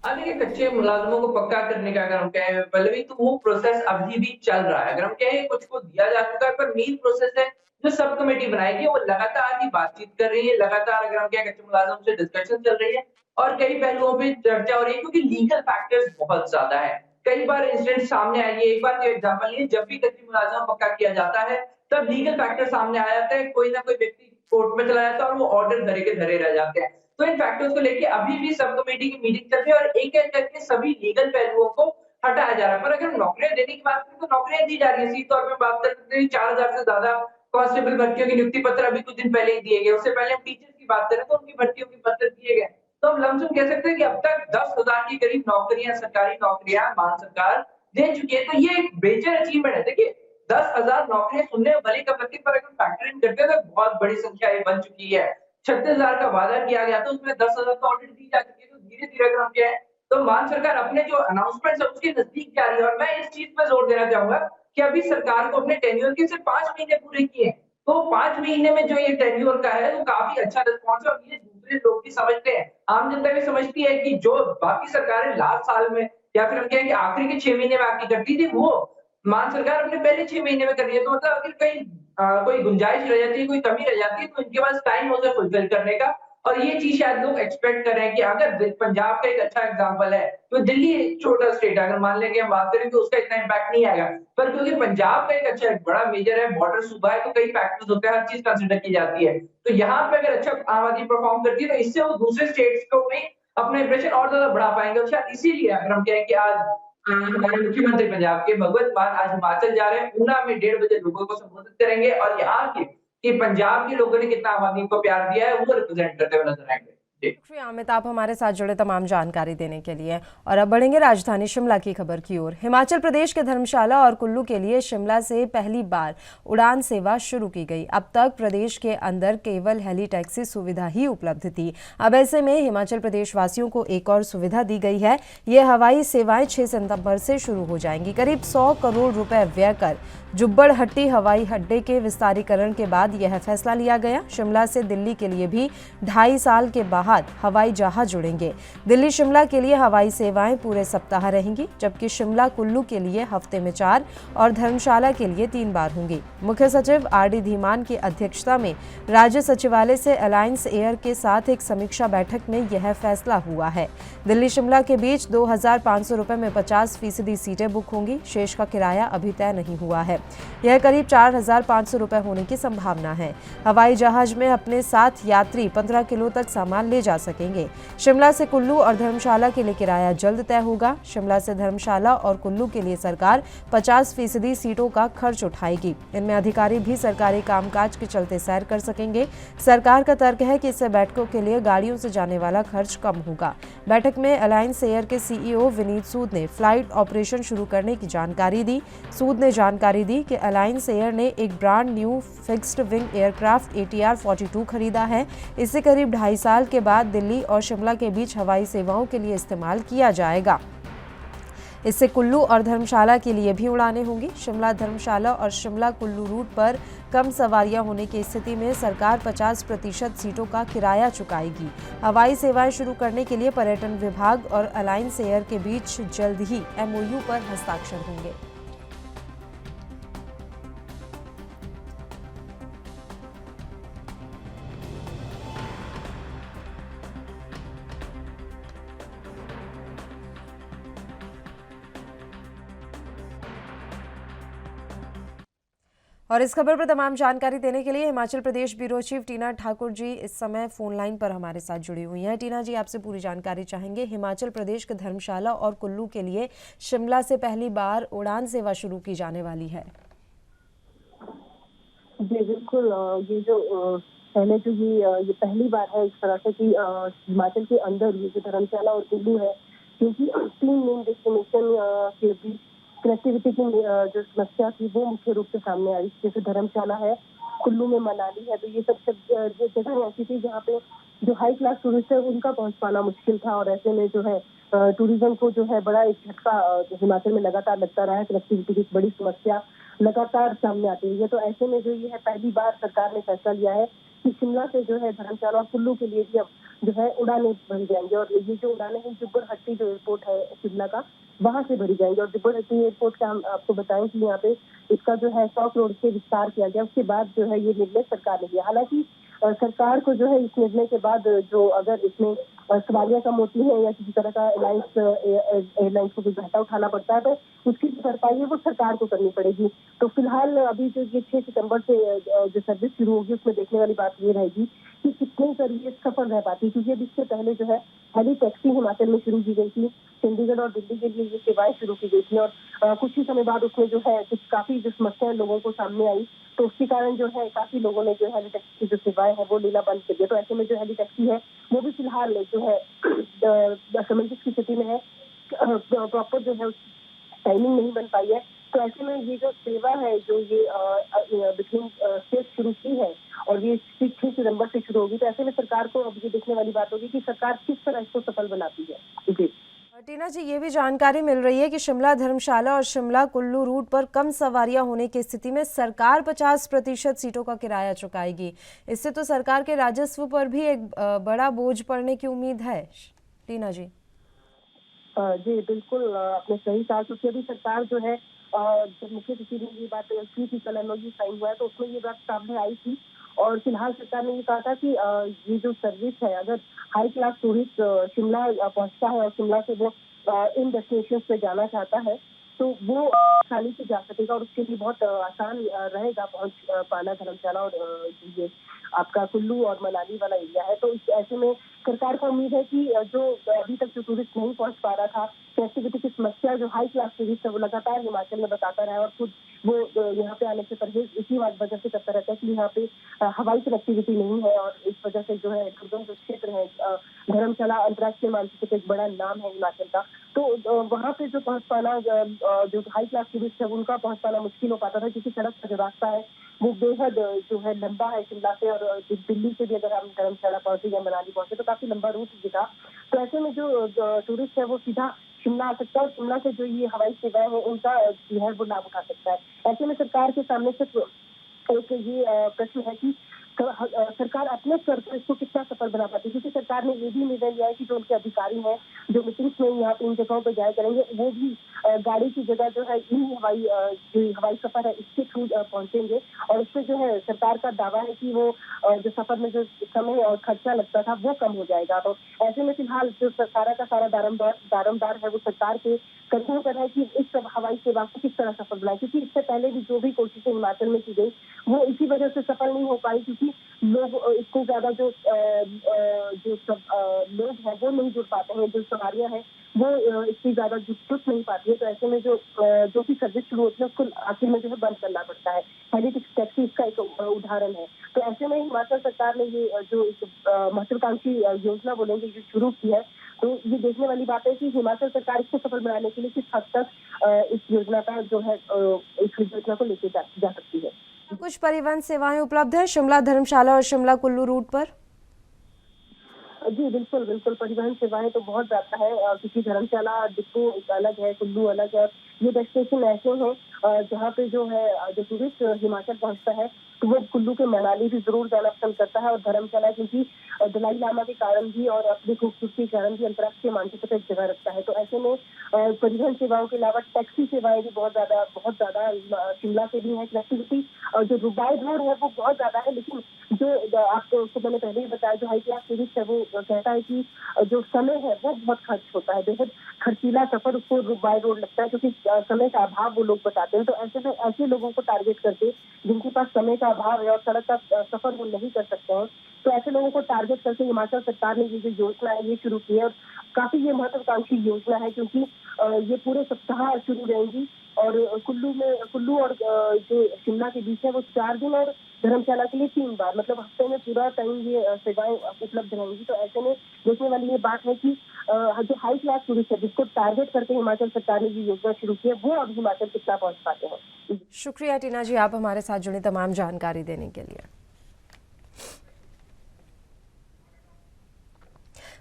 देखिए कच्चे मुलाजिमों को पक्का करने का अगर हम कहें पल्लवी तो वो प्रोसेस अभी भी चल रहा है। अगर हम कहें कुछ को दिया जा चुका है, पर मेन प्रोसेस है जो सब कमेटी बनाएगी वो लगातार ही बातचीत कर रही है, लगातार अगर हम कहें कच्चे मुलाजिमों से डिस्कशन चल रही है और कई पहलुओं पे चर्चा हो रही है, क्योंकि लीगल फैक्टर्स बहुत ज्यादा है। कई बार इंसिडेंट सामने आई है, एक बार के एग्जाम्पल लिए जब भी कच्चे मुलाजिम पक्का किया जाता है तब लीगल फैक्टर सामने आ जाता है, कोई ना कोई व्यक्ति कोर्ट में चला जाता है और वो ऑर्डर धरे के धरे रह जाते हैं। तो इन फैक्टर्स को लेके अभी भी सब कमेटी की मीटिंग चल रही है और एक-एक करके सभी लीगल पहलुओं को हटाया जा रहा है। पर अगर नौकरियां देने की बात करें तो नौकरियां दी जा रही है। सीधे तौर पे बात कर सकते हैं 4000 से ज्यादा कांस्टेबल भर्तियों की नियुक्ति पत्र अभी कुछ दिन पहले ही दिए गए। उससे पहले हम टीचर्स की बात करें तो उनकी भर्तियों के पत्र दिए गए। तो हम लमसम कह सकते हैं कि अब तक 10,000 के करीब नौकरियां, सरकारी नौकरियां मान सरकार दे चुकी है। तो ये एक मेजर अचीवमेंट है। देखिए 10,000 नौकरियां सुनने में भले कम लगती है, पर अगर फैक्टर इन करते हैं तो बहुत बड़ी संख्या ये बन चुकी है। 36,000 का वादा किया गया था उसमें 10,000 तो ऑलरेडी दी जा चुकी है। तो धीरे-धीरे अगर हम कहें तो मान सरकार अपने जो अनाउंसमेंट है उसके नजदीक जा रही है। और मैं इस चीज पर जोर देना चाहूंगा कि अभी सरकार को अपने टेन्योर के सिर्फ 5 महीने पूरे किए, तो 5 महीने में जो ये टेन्योर का है वो काफी अच्छा रिस्पॉन्स है और ये दूसरे लोग भी समझते हैं। आम जनता भी समझती है कि जो बाकी सरकारें लास्ट साल में या फिर हम कहें कि आखिरी के 6 महीने में आपकी करती थी वो मान सरकार अपने पहले 6 महीने में कर रही है। तो मतलब अगर कहीं कोई गुंजाइश रह जाती है, कोई कमी रह जाती है तो इनके पास टाइम उसे फुलफिल करने का। और ये चीज शायद लोग एक्सपेक्ट कर रहे हैं कि अगर पंजाब का एक अच्छा एग्जांपल है तो दिल्ली एक छोटा स्टेट है, अगर मान लें कि हम बात करें तो उसका इतना इम्पैक्ट नहीं आएगा, पर क्योंकि पंजाब का एक अच्छा बड़ा मेजर है, बॉर्डर सूबा है, तो कई फैक्टर्स होते हैं, हर चीज कंसिडर की जाती है। तो यहाँ पे अगर अच्छा आम आदमी परफॉर्म करती है तो इससे वो दूसरे स्टेट्स को भी अपना इंप्रेशन और ज्यादा बढ़ा पाएंगे। और शायद इसीलिए अगर हम कहें कि आज हमारे मुख्यमंत्री पंजाब के भगवंत मान आज हिमाचल जा रहे हैं, ऊना में 1:30 बजे लोगों को संबोधित करेंगे और यहाँ के कि पंजाब के लोगों ने कितना आम आदमी को प्यार दिया है वो रिप्रेजेंट करते हुए नजर आएंगे। जी। शुक्रिया अमित, आप हमारे साथ जुड़े तमाम जानकारी देने के लिए। और अब बढ़ेंगे राजधानी शिमला की खबर की ओर। हिमाचल प्रदेश के धर्मशाला और कुल्लू के लिए शिमला से पहली बार उड़ान सेवा शुरू की गई। अब तक प्रदेश के अंदर केवल हेली टैक्सी सुविधा ही उपलब्ध थी। अब ऐसे में हिमाचल प्रदेश वासियों को एक और सुविधा दी गई है। ये हवाई सेवाएं 6 सितंबर से शुरू हो जाएंगी। करीब 100 करोड़ रुपए व्यय कर जुब्बड़हट्टी हवाई अड्डे के विस्तारीकरण के बाद यह फैसला लिया गया। शिमला से दिल्ली के लिए भी 2.5 साल के बाद हवाई जहाज जुड़ेंगे। दिल्ली शिमला के लिए हवाई सेवाएं पूरे सप्ताह रहेंगी, जबकि शिमला कुल्लू के लिए हफ्ते में 4 और धर्मशाला के लिए 3 बार होंगी। मुख्य सचिव आर.डी. धीमान की अध्यक्षता में राज्य सचिवालय से अलायंस एयर के साथ एक समीक्षा बैठक में यह फैसला हुआ है। दिल्ली शिमला के बीच 2,500 रुपए में 50% सीटें बुक होंगी। शेष का किराया अभी तय नहीं हुआ है। यह करीब 4,500 रुपए होने की संभावना है। हवाई जहाज में अपने साथ यात्री 15 किलो तक सामान ले जा सकेंगे। शिमला से कुल्लू और धर्मशाला के लिए किराया जल्द तय होगा। शिमला से धर्मशाला और कुल्लू के लिए सरकार 50% सीटों का खर्च उठाएगी। इनमें अधिकारी भी सरकारी कामकाज के चलते सैर कर सकेंगे। सरकार का तर्क है कि इससे बैठकों के लिए गाड़ियों से जाने वाला खर्च कम होगा। बैठक में अलायंस एयर के सीईओ विनीत सूद ने फ्लाइट ऑपरेशन शुरू करने की जानकारी दी। सूद ने जानकारी दी कि अलायंस एयर ने एक brand new fixed wing aircraft ATR 42 खरीदा है। इसे करीब 2.5 साल के बाद दिल्ली और शिमला के बीच हवाई सेवाओं के लिए इस्तेमाल किया जाएगा। इससे कुल्लू और धर्मशाला के लिए भी उड़ानें होंगी। शिमला धर्मशाला और शिमला कुल्लू रूट पर कम सवारियां होने की स्थिति में सरकार 50% सीटों का किराया चुकाएगी। हवाई सेवाएं शुरू करने के लिए पर्यटन विभाग और अलायंस एयर के बीच जल्द ही MOU पर हस्ताक्षर होंगे। और इस खबर पर तमाम जानकारी देने के लिए हिमाचल प्रदेश ब्यूरो चीफ टीना ठाकुर जी इस समय फोन लाइन पर हमारे साथ जुड़ी हुई हैं। टीना जी, आपसे पूरी जानकारी चाहेंगे। हिमाचल प्रदेश के धर्मशाला और कुल्लू के लिए शिमला से पहली बार उड़ान सेवा शुरू की जाने वाली है। जी बिल्कुल, ये जो पहले जो ये पहली बार है इस तरह से कि हिमाचल के अंदर ये जो धर्मशाला और कुल्लू है, क्योंकि 3 मेन डेस्टिनेशन के बीच कनेक्टिविटी की जो समस्या थी वो मुख्य रूप से सामने आई। जैसे धर्मशाला है, कुल्लू में मनाली है, तो ये सब जगह ऐसी थी जहाँ पे जो हाई क्लास टूरिस्ट है उनका पहुंच पाना मुश्किल था। और ऐसे में जो है टूरिज्म को जो है बड़ा एक झटका हिमाचल में लगातार लगता रहा है। कनेक्टिविटी की बड़ी समस्या लगातार सामने आती रही है। तो ऐसे में जो ये है पहली बार सरकार ने फैसला लिया है कि शिमला से जो है धर्मशाला और कुल्लू के लिए भी अब जो है उड़ानें भरी जाएंगी। और ये जो उड़ानें हैं जुब्बड़हट्टी जो एयरपोर्ट है शिमला का, वहां से भरी जाएंगी। और जुब्बड़हट्टी एयरपोर्ट का हम आपको बताएं कि यहाँ पे इसका जो है 100 करोड़ से विस्तार किया गया। उसके बाद जो है ये निर्णय सरकार ने लिया। हालांकि सरकार को जो है इस निर्णय के बाद जो अगर इसमें सवारियां कम होती है या किसी तरह का एयरलाइंस को कोई घाटा उठाना पड़ता है तो उसकी जो भरपाई है वो सरकार को करनी पड़ेगी। तो फिलहाल अभी जो ये 6 सितंबर से जो सर्विस शुरू होगी उसमें देखने वाली बात ये रहेगी कि कितनी सर्विस सफल रह पाती है। क्योंकि अब इससे पहले जो है हेली टैक्सी हिमाचल में शुरू की गई थी। चंडीगढ़ और दिल्ली के लिए ये सेवाएं शुरू की गई थी और कुछ ही समय बाद उसमें जो है कुछ काफी जो समस्याएं लोगों को सामने आई, तो उसके कारण जो है काफी लोगों ने जो हेली टैक्सी की जो सेवाएं है वो लेना बंद कर दिया। तो ऐसे में जो हेली टैक्सी है वो भी फिलहाल जो है असमंजस की स्थिति में है, प्रॉपर जो है टाइमिंग नहीं बन पाई है। तो ऐसे में ये जो सेवा है जो ये बिटवीन स्टेट शुरू की है और ये 6 सितंबर से शुरू होगी, तो ऐसे में सरकार को अब ये देखने वाली बात होगी कि सरकार किस तरह इसको सफल बनाती है। जी टीना जी, ये भी जानकारी मिल रही है कि शिमला धर्मशाला और शिमला कुल्लू रूट पर कम सवारियां होने की स्थिति में सरकार 50% सीटों का किराया चुकाएगी। इससे तो सरकार के राजस्व पर भी एक बड़ा बोझ पड़ने की उम्मीद है। टीना जी जी बिल्कुल, आपने सही कहा। क्योंकि अभी सरकार जो है जब मुख्य सचिव ने ये बात की थी, कल MOU साइन हुआ है तो उसमें ये बात सामने आई थी। और फिलहाल सरकार ने ये कहा था कि ये जो सर्विस है, अगर हाई क्लास टूरिस्ट शिमला पहुंचता है और शिमला से वो इन डेस्टिनेशन पे जाना चाहता है तो वो आसानी से जा सकेगा और उसके लिए बहुत आसान रहेगा पहुंच पाना धर्मशाला और ये आपका कुल्लू और मनाली वाला एरिया है। तो इस ऐसे में सरकार को उम्मीद है कि जो अभी तक जो टूरिस्ट नहीं पहुंच पा रहा था, कनेक्टिविटी की समस्या जो हाई क्लास टूरिस्ट है वो लगातार हिमाचल में बताता रहा है और खुद वो यहाँ पे आने से परहेज इसी वजह से करता रहता है कि यहाँ पे हवाई कनेक्टिविटी नहीं है और इस वजह से जो है दुर्गम जो क्षेत्र है धर्मशाला अंतर्राष्ट्रीय मानचित्र पे एक बड़ा नाम है हिमाचल का। तो वहाँ पे जो पहुंच पाना, जो हाई क्लास टूरिस्ट है उनका पहुंच पाना मुश्किल हो पाता था, क्योंकि सड़क का जो रास्ता है वो बेहद जो है लंबा है शिमला से, और दिल्ली से भी अगर हम धर्मशाला पहुंचे या मनाली पहुंचे तो काफी लंबा रूट भी था। तो ऐसे में जो टूरिस्ट है वो सीधा शिमला आ सकता है, और शिमला से जो ये हवाई सेवाएं हैं उनका जो है वो लाभ उठा सकता है। ऐसे में सरकार के सामने सिर्फ एक ये प्रश्न है कि सरकार अपने स्तर पर इसको कितना सफल बना पाती है, क्योंकि सरकार ने ये भी निर्णय लिया है कि जो उनके अधिकारी हैं जो मीटिंग्स में यहाँ पे इन जगहों पर जाया करेंगे, वो भी गाड़ी की जगह जो है इन हवाई सफर है इसके थ्रू पहुंचेंगे। और इससे जो है सरकार का दावा है कि वो जो सफर में जो समय और खर्चा लगता था वो कम हो जाएगा। तो ऐसे में फिलहाल जो सारा का सारा दारोमदार है वो सरकार के कंधों पर है कि इस हवाई सेवा को किस तरह सफल बनाए, क्योंकि इससे पहले भी जो भी कोशिशें हिमाचल में की गई वो इसी वजह से सफल नहीं हो पाई, क्योंकि लोग इसको ज्यादा जो सब लोग हैं वो नहीं जुड़ पाते हैं, जो सवारियां हैं वो इसकी ज्यादा जुट नहीं पाती है। तो ऐसे में जो भी सर्विस शुरू होती है उसको आखिर में जो है बंद करना पड़ता है। हेलीटैक्सी टैक्सी इसका एक उदाहरण है। तो ऐसे में हिमाचल सरकार ने ये जो महत्वाकांक्षी योजना बोलेंगे जो शुरू की है, तो ये देखने वाली बात है कि हिमाचल सरकार इसको सफल बनाने के लिए किस हद तक इस योजना का जो है इस योजना को लेके जा सकती है। कुछ परिवहन सेवाएं उपलब्ध है शिमला धर्मशाला और शिमला कुल्लू रूट पर? जी बिल्कुल बिल्कुल, परिवहन सेवाएं तो बहुत ज्यादा है, क्योंकि धर्मशाला डिपो अलग है, कुल्लू अलग है। ये डेस्टिनेशन ऐसे हैं जहाँ पे जो है जो टूरिस्ट हिमाचल पहुंचता है तो वो कुल्लू के मनाली भी जरूर जाना पसंद करता है, और धर्मशाला क्योंकि दलाई लामा के कारण भी और अपनी खूबसूरती के कारण भी अंतर्राष्ट्रीय मानचित्र पर एक जगह रखता है। तो ऐसे में परिवहन सेवाओं के अलावा टैक्सी सेवाएं भी बहुत ज्यादा शिमला से भी है। कनेक्टिविटी और जो रुबाई रोड है वो बहुत ज्यादा है, लेकिन जो आपको मैंने पहले ही बताया, जो हाई क्लास टूरिस्ट है वो कहता है कि जो समय है वो बहुत खर्च होता है, बेहद खर्चीला सफर उसको रुबाई रोड लगता है, क्योंकि समय का अभाव वो लोग बताते हैं। तो ऐसे में ऐसे लोगों को टारगेट करके जिनके पास समय का अभाव है और सड़क का सफर वो नहीं कर सकते हैं, तो ऐसे लोगों को टारगेट करके हिमाचल सरकार ने ये जो योजना है ये शुरू की है। और काफी ये महत्वाकांक्षी योजना है, क्योंकि ये पूरे सप्ताह शुरू रहेंगी, और कुल्लू और जो शिमला के बीच है वो 4 दिन, और धर्मशाला के लिए 3 बार, मतलब हफ्ते में पूरा टाइम ये सेवाएं उपलब्ध रहेंगी। तो ऐसे में देखने वाली ये बात है कि जो हाई क्लास टूरिस्ट है जिसको टारगेट करके हिमाचल सरकार ने ये योजना शुरू की है वो अब हिमाचल कितना पहुंच पाते हैं। शुक्रिया टीना जी, आप हमारे साथ जुड़ी तमाम जानकारी देने के लिए।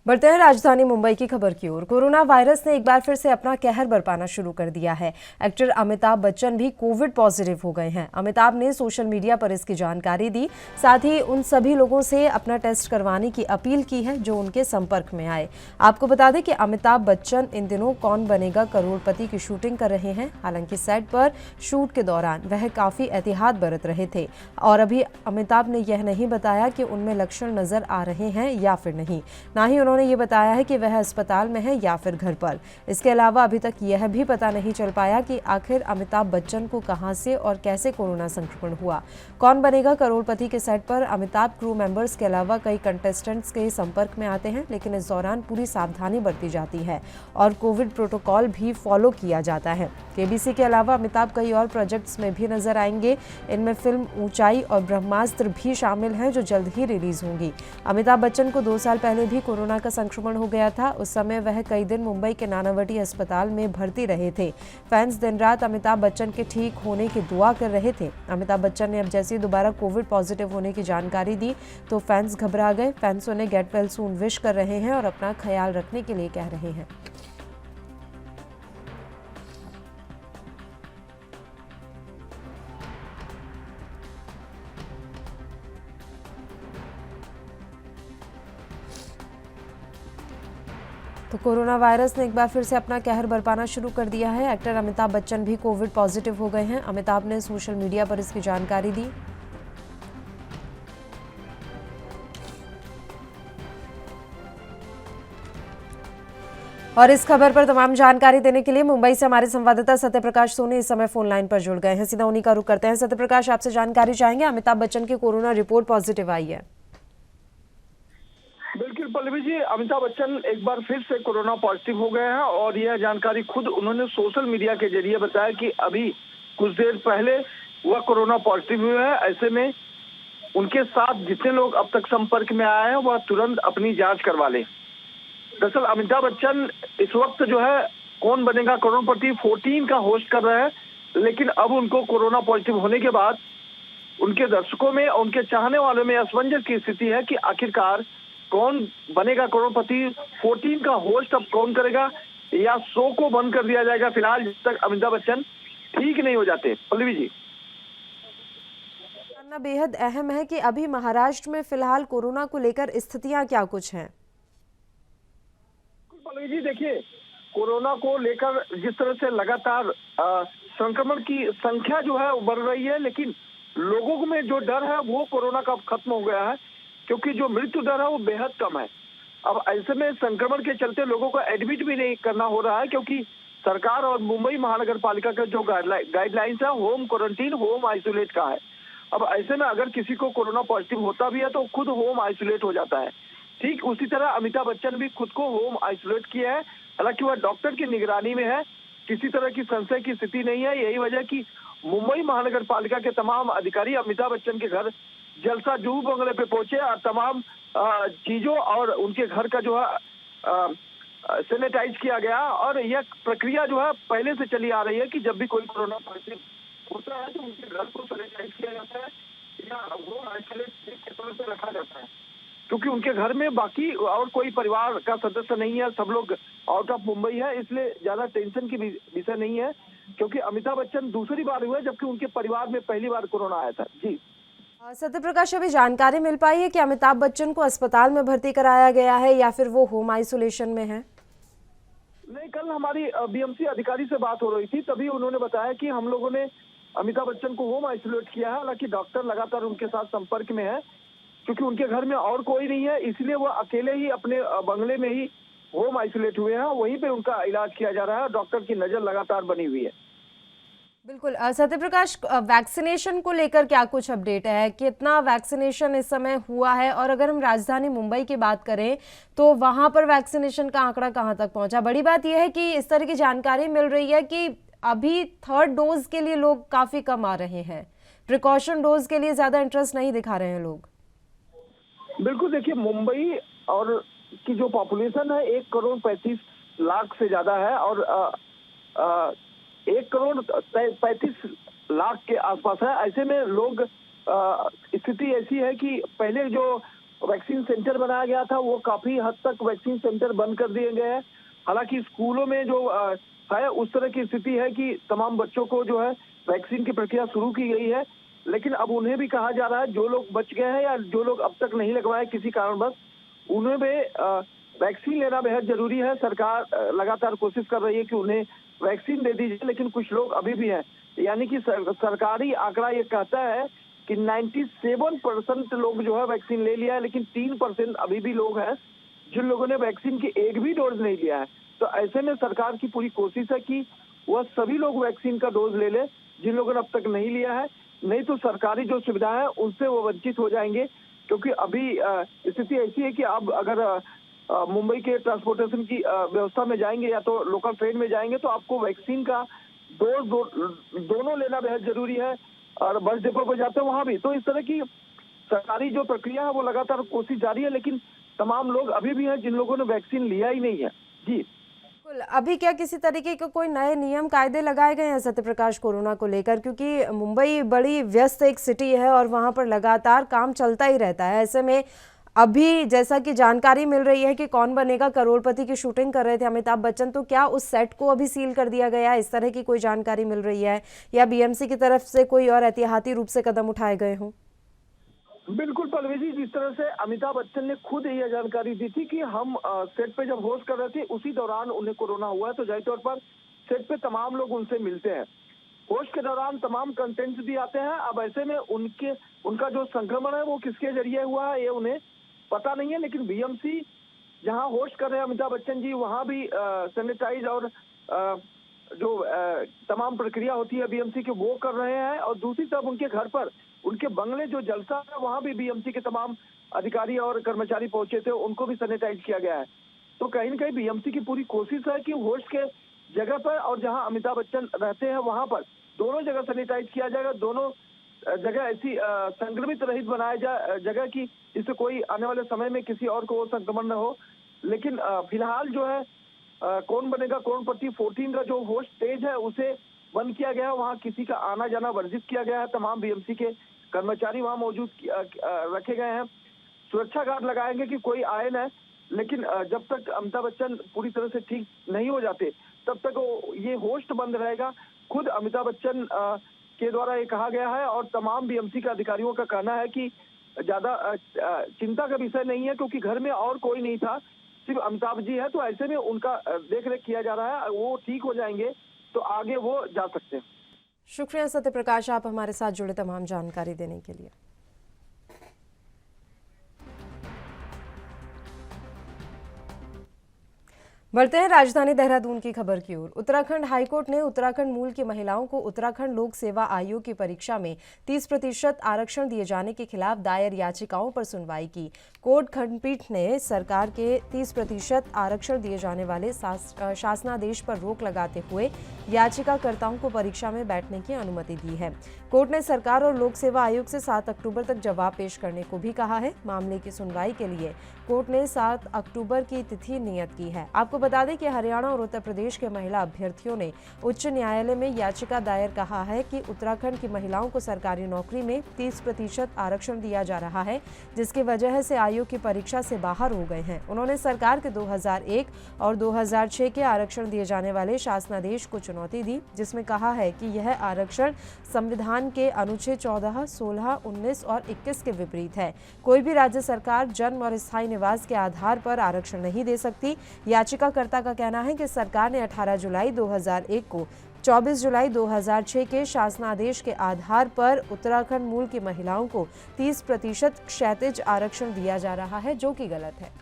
बढ़ते हैं राजधानी मुंबई की खबर की ओर। कोरोना वायरस ने एक बार फिर से अपना कहर बरपाना शुरू कर दिया है। एक्टर अमिताभ बच्चन भी कोविड पॉजिटिव हो गए हैं। अमिताभ ने सोशल मीडिया पर इसकी जानकारी दी, साथ ही उन सभी लोगों से अपना टेस्ट करवाने की अपील की है जो उनके संपर्क में आए। आपको बता दें कि अमिताभ बच्चन इन दिनों कौन बनेगा करोड़पति की शूटिंग कर रहे हैं। हालांकि सेट पर शूट के दौरान वह काफी एहतियात बरत रहे थे, और अभी अमिताभ ने यह नहीं बताया कि उनमें लक्षण नजर आ रहे हैं या फिर नहीं। ना ही उन्होंने ये बताया है कि वह अस्पताल में है या फिर घर पर। इसके अलावा अभी तक यह भी पता नहीं चल पाया कि आखिर अमिताभ बच्चन को कहां से और कैसे कोरोना संक्रमण हुआ। कौन बनेगा करोड़पति के सेट पर अमिताभ क्रू मेंबर्स के अलावा कई कंटेस्टेंट्स के संपर्क में आते हैं, लेकिन इस दौरान पूरी सावधानी बरती जाती है और कोविड प्रोटोकॉल भी फॉलो किया जाता है। केबीसी के अलावा अमिताभ कई और प्रोजेक्ट्स में भी नजर आएंगे। इनमें फिल्म ऊंचाई और ब्रह्मास्त्र भी शामिल हैं जो जल्द ही रिलीज होंगी। अमिताभ बच्चन को 2 साल पहले भी कोरोना का संक्रमण हो गया था। उस समय वह कई दिन मुंबई के नानावटी अस्पताल में भर्ती रहे थे। फैंस दिन रात अमिताभ बच्चन के ठीक होने की दुआ कर रहे थे। अमिताभ बच्चन ने अब जैसे ही दोबारा कोविड पॉजिटिव होने की जानकारी दी तो फैंस घबरा गए। फैंस उन्हें गेट वेल सून विश कर रहे हैं और अपना ख्याल रखने के लिए कह रहे हैं। तो कोरोना वायरस ने एक बार फिर से अपना कहर बरपाना शुरू कर दिया है। एक्टर अमिताभ बच्चन भी कोविड पॉजिटिव हो गए हैं। अमिताभ ने सोशल मीडिया पर इसकी जानकारी दी। और इस खबर पर तमाम जानकारी देने के लिए मुंबई से हमारे संवाददाता सत्यप्रकाश सोनी इस समय फोन लाइन पर जुड़ गए हैं। सीधा उन्हीं का रुख करते हैं। सत्यप्रकाश, आपसे जानकारी चाहेंगे। अमिताभ बच्चन की कोरोना रिपोर्ट पॉजिटिव आई है। बिल्कुल पल्लवी जी, अमिताभ बच्चन एक बार फिर से कोरोना पॉजिटिव हो गए हैं और यह जानकारी खुद उन्होंने सोशल मीडिया के जरिए बताया कि अभी कुछ देर पहले वह कोरोना पॉजिटिव हुए हैं। ऐसे में उनके साथ जितने लोग अब तक संपर्क में आए हैं वह तुरंत अपनी जांच करवा लें। दरअसल अमिताभ बच्चन इस वक्त जो है कौन बनेगा करोड़पति 14 का होस्ट कर रहे हैं, लेकिन अब उनको कोरोना पॉजिटिव होने के बाद उनके दर्शकों में और उनके चाहने वालों में असमंजस की स्थिति है कि आखिरकार कौन बनेगा करोड़पति 14 का होस्ट अब कौन करेगा, या शो को बंद कर दिया जाएगा फिलहाल जब तक अमिताभ बच्चन ठीक नहीं हो जाते। पल्लवी जी, जानना बेहद अहम है कि अभी महाराष्ट्र में फिलहाल कोरोना को लेकर स्थितियां क्या कुछ हैं। पल्लवी जी देखिए, कोरोना को लेकर जिस तरह से लगातार संक्रमण की संख्या जो है वो बढ़ रही है, लेकिन लोगों में जो डर है वो कोरोना का खत्म हो गया है, क्योंकि जो मृत्यु दर है वो बेहद कम है। अब ऐसे में संक्रमण के चलते लोगों को एडमिट भी नहीं करना हो रहा है, क्योंकि सरकार और मुंबई महानगर पालिका का जो गाइडलाइंस है होम क्वारंटीन, होम आइसोलेट का है। अब ऐसे में अगर किसी को कोरोना पॉजिटिव होता भी है तो खुद होम आइसोलेट हो जाता है। ठीक उसी तरह अमिताभ बच्चन भी खुद को होम आइसोलेट किया है, हालांकि वह डॉक्टर की निगरानी में है, किसी तरह की संशय की स्थिति नहीं है। यही वजह कि मुंबई महानगर पालिका के तमाम अधिकारी अमिताभ बच्चन के घर जलसा जुहू बंगले पे पहुंचे और तमाम चीजों और उनके घर का जो है सैनिटाइज किया गया। और यह प्रक्रिया जो है पहले से चली आ रही है कि जब भी कोई कोरोना पॉजिटिव होता है तो उनके घर को सैनिटाइज किया जाता है या वो आइसोलेट के तौर पर रखा जाता है, क्योंकि उनके घर में बाकी और कोई परिवार का सदस्य नहीं है, सब लोग आउट ऑफ मुंबई है, इसलिए ज्यादा टेंशन की विषय नहीं है। क्योंकि अमिताभ बच्चन दूसरी बार हुए जबकि उनके परिवार में पहली बार कोरोना आया था। जी सत्यप्रकाश, अभी जानकारी मिल पाई है कि अमिताभ बच्चन को अस्पताल में भर्ती कराया गया है या फिर वो होम आइसोलेशन में है? नहीं, कल हमारी बीएमसी अधिकारी से बात हो रही थी, तभी उन्होंने बताया कि हम लोगों ने अमिताभ बच्चन को होम आइसोलेट किया है। हालांकि डॉक्टर लगातार उनके साथ संपर्क में है, क्योंकि उनके घर में और कोई नहीं है, इसलिए वो अकेले ही अपने बंगले में ही होम आइसोलेट हुए हैं, वहीं पे उनका इलाज किया जा रहा है। डॉक्टर की नजर लगातार बनी हुई है। बिल्कुल। सत्यप्रकाश, वैक्सीनेशन को लेकर क्या कुछ अपडेट है? कितना वैक्सीनेशन इस समय हुआ है? और अगर हम राजधानी मुंबई की बात करें तो वहां पर वैक्सीनेशन का आंकड़ा कहां तक पहुंचा? बड़ी बात यह है कि इस तरह की जानकारी मिल रही है कि अभी थर्ड डोज के लिए लोग काफी कम आ रहे हैं, प्रिकॉशन डोज के लिए ज्यादा इंटरेस्ट नहीं दिखा रहे हैं लोग। बिल्कुल, देखिए मुंबई और की जो पॉपुलेशन है 1,35,00,000 से ज्यादा है और 1,35,00,000 के आसपास है। ऐसे में लोग स्थिति ऐसी है कि पहले जो वैक्सीन सेंटर बनाया गया था वो काफी हद तक वैक्सीन सेंटर बंद कर दिए गए हैं। हालांकि स्कूलों में जो है उस तरह की स्थिति है कि तमाम बच्चों को जो है वैक्सीन की प्रक्रिया शुरू की गई है, लेकिन अब उन्हें भी कहा जा रहा है जो लोग बच गए हैं या जो लोग अब तक नहीं लगवाए किसी कारणवश, उन्हें भी वैक्सीन लेना बेहद जरूरी है। सरकार लगातार कोशिश कर रही है कि उन्हें वैक्सीन दे दी जाए, लेकिन कुछ लोग अभी भी हैं, यानी कि सरकारी आंकड़ा ये कहता है कि 97% लोग जो है वैक्सीन ले लिया है, लेकिन 3% अभी भी लोग हैं जिन लोगों ने वैक्सीन की एक भी डोज नहीं लिया है। तो ऐसे में सरकार की पूरी कोशिश है कि वह सभी लोग वैक्सीन का डोज ले ले जिन लोगों ने अब तक नहीं लिया है, नहीं तो सरकारी जो सुविधा है उनसे वो वंचित हो जाएंगे। क्योंकि अभी स्थिति ऐसी है कि अब अगर मुंबई के ट्रांसपोर्टेशन की व्यवस्था में जाएंगे या तो लोकल ट्रेन में जाएंगे तो आपको वैक्सीन का डोज दोनों लेना बेहद जरूरी है, और बस डिपो पर जाते हैं वहां भी। तो इस तरह की सरकारी जो प्रक्रिया है वो लगातार कोशिश जारी है, लेकिन तमाम लोग अभी भी हैं जिन लोगों ने वैक्सीन लिया ही नहीं है। जी अभी क्या किसी तरीके के कोई नए नियम कायदे लगाए गए हैं सत्यप्रकाश कोरोना को लेकर? क्योंकि मुंबई बड़ी व्यस्त एक सिटी है और वहां पर लगातार काम चलता ही रहता है। ऐसे में अभी जैसा कि जानकारी मिल रही है कि कौन बनेगा करोड़पति की शूटिंग कर रहे थे अमिताभ बच्चन, तो क्या उस सेट को अभी सील कर दिया गया है? इस तरह की कोई जानकारी मिल रही है या बीएमसी की तरफ से कोई और एहतियाती रूप से कदम उठाए गए हों? बिल्कुल पल्लवी जी, जिस तरह से अमिताभ बच्चन ने खुद यह जानकारी दी थी कि हम सेट पे जब होस्ट कर रहे थे उसी दौरान उन्हें कोरोना हुआ है, तो जाहिर तौर पर सेट पे तमाम लोग उनसे मिलते हैं, होस्ट के दौरान तमाम कंटेंट्स भी आते हैं। अब ऐसे में उनका जो संक्रमण है वो किसके जरिए हुआ है ये उन्हें पता नहीं है, लेकिन बीएमसी जहां होस्ट कर रहे हैं अमिताभ बच्चन जी वहां भी सैनिटाइज और जो तमाम प्रक्रिया होती है बीएमसी की वो कर रहे हैं। और दूसरी तरफ उनके घर पर उनके बंगले जो जलसा है वहां भी बीएमसी के तमाम अधिकारी और कर्मचारी पहुंचे थे, उनको भी सैनिटाइज किया गया है। तो कहीं न कहीं बीएमसी की पूरी कोशिश है कि होस्ट के जगह पर और जहां अमिताभ बच्चन रहते हैं वहां पर दोनों जगह सैनिटाइज किया जाएगा, दोनों जगह ऐसी संक्रमित रहित बनाया जाए जगह की जिससे कोई आने वाले समय में किसी और को वो संक्रमण न हो। लेकिन फिलहाल जो है कौन बनेगा करोड़पति 14 का जो होस्ट स्टेज है उसे बंद किया गया है। वहाँ किसी का आना जाना वर्जित किया गया है। तमाम बीएमसी के कर्मचारी वहाँ मौजूद रखे गए हैं। सुरक्षा गार्ड लगाएंगे कि कोई आए न, लेकिन जब तक अमिताभ बच्चन पूरी तरह से ठीक नहीं हो जाते तब तक ये होस्ट बंद रहेगा। खुद अमिताभ बच्चन के द्वारा ये कहा गया है और तमाम बीएमसी के अधिकारियों का कहना है कि ज्यादा चिंता का विषय नहीं है, क्योंकि घर में और कोई नहीं था, सिर्फ अमिताभ जी है। तो ऐसे में उनका देख रेख किया जा रहा है। वो ठीक हो जाएंगे तो आगे वो जा सकते हैं। शुक्रिया सत्य प्रकाश, आप हमारे साथ जुड़े तमाम जानकारी देने के लिए। बढ़ते हैं राजधानी देहरादून की खबर की ओर। उत्तराखंड हाईकोर्ट ने उत्तराखंड मूल की महिलाओं को उत्तराखंड लोक सेवा आयोग की परीक्षा में 30% आरक्षण दिए जाने के खिलाफ दायर याचिकाओं पर सुनवाई की। कोर्ट खंडपीठ ने सरकार के 30% आरक्षण दिए जाने वाले शासनादेश पर रोक लगाते हुए याचिकाकर्ताओं को परीक्षा में बैठने की अनुमति दी है। कोर्ट ने सरकार और लोक सेवा आयोग से 7 अक्टूबर तक जवाब पेश करने को भी कहा है। मामले की सुनवाई के लिए कोर्ट ने 7 अक्टूबर की तिथि नियत की है। आपको बता दें कि हरियाणा और उत्तर प्रदेश के महिला अभ्यर्थियों ने उच्च न्यायालय में याचिका दायर कहा है कि उत्तराखंड की महिलाओं को सरकारी नौकरी में 30% आरक्षण दिया जा रहा है, जिसकी वजह से आयोग की परीक्षा से बाहर हो गए हैं। उन्होंने सरकार के 2001 और 2006 के आरक्षण दिए जाने वाले शासनादेश को चुनौती दी, जिसमें कहा है कि यह आरक्षण संविधान के अनुच्छेद 14, 16, 19 और 21 के विपरीत है। कोई भी राज्य सरकार जन्म और स्थायी निवास के आधार पर आरक्षण नहीं दे सकती। याचिकाकर्ता का कहना है कि सरकार ने 18 जुलाई 2001 को 24 जुलाई 2006 के शासनादेश के आधार पर उत्तराखंड मूल की महिलाओं को 30% क्षैतिज आरक्षण दिया जा रहा है, जो कि गलत है।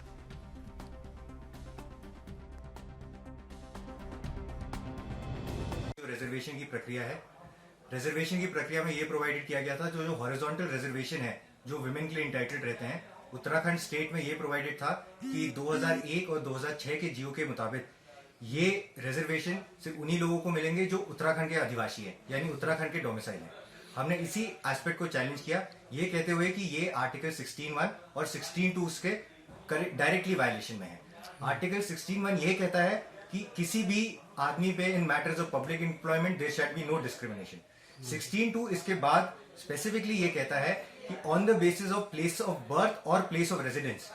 रिजर्वेशन की प्रक्रिया है, रिजर्वेशन की प्रक्रिया में ये प्रोवाइडेड किया गया था जो हॉरिजॉन्टल रिजर्वेशन है जो विमेन के लिए इंटाइटल्ड रहते हैं। उत्तराखंड स्टेट में ये प्रोवाइडेड था कि 2001 और 2006 के जीओ के मुताबिक ये रिजर्वेशन सिर्फ उन्हीं लोगों को मिलेंगे जो उत्तराखंड के आदिवासी हैं, यानी उत्तराखंड के डोमिसाइल हैं। हमने इसी एस्पेक्ट को चैलेंज किया, ये कहते हुए कि ये आर्टिकल 16(1) और 16(2) उसके डायरेक्टली वायलेशन में है। आर्टिकल 16(1) ये कहता है कि किसी भी आदमी पे in matters of public employment there shall be no discrimination. 16(2) इसके बाद स्पेसिफिकली ये कहता है कि on the basis of place of birth और place of residence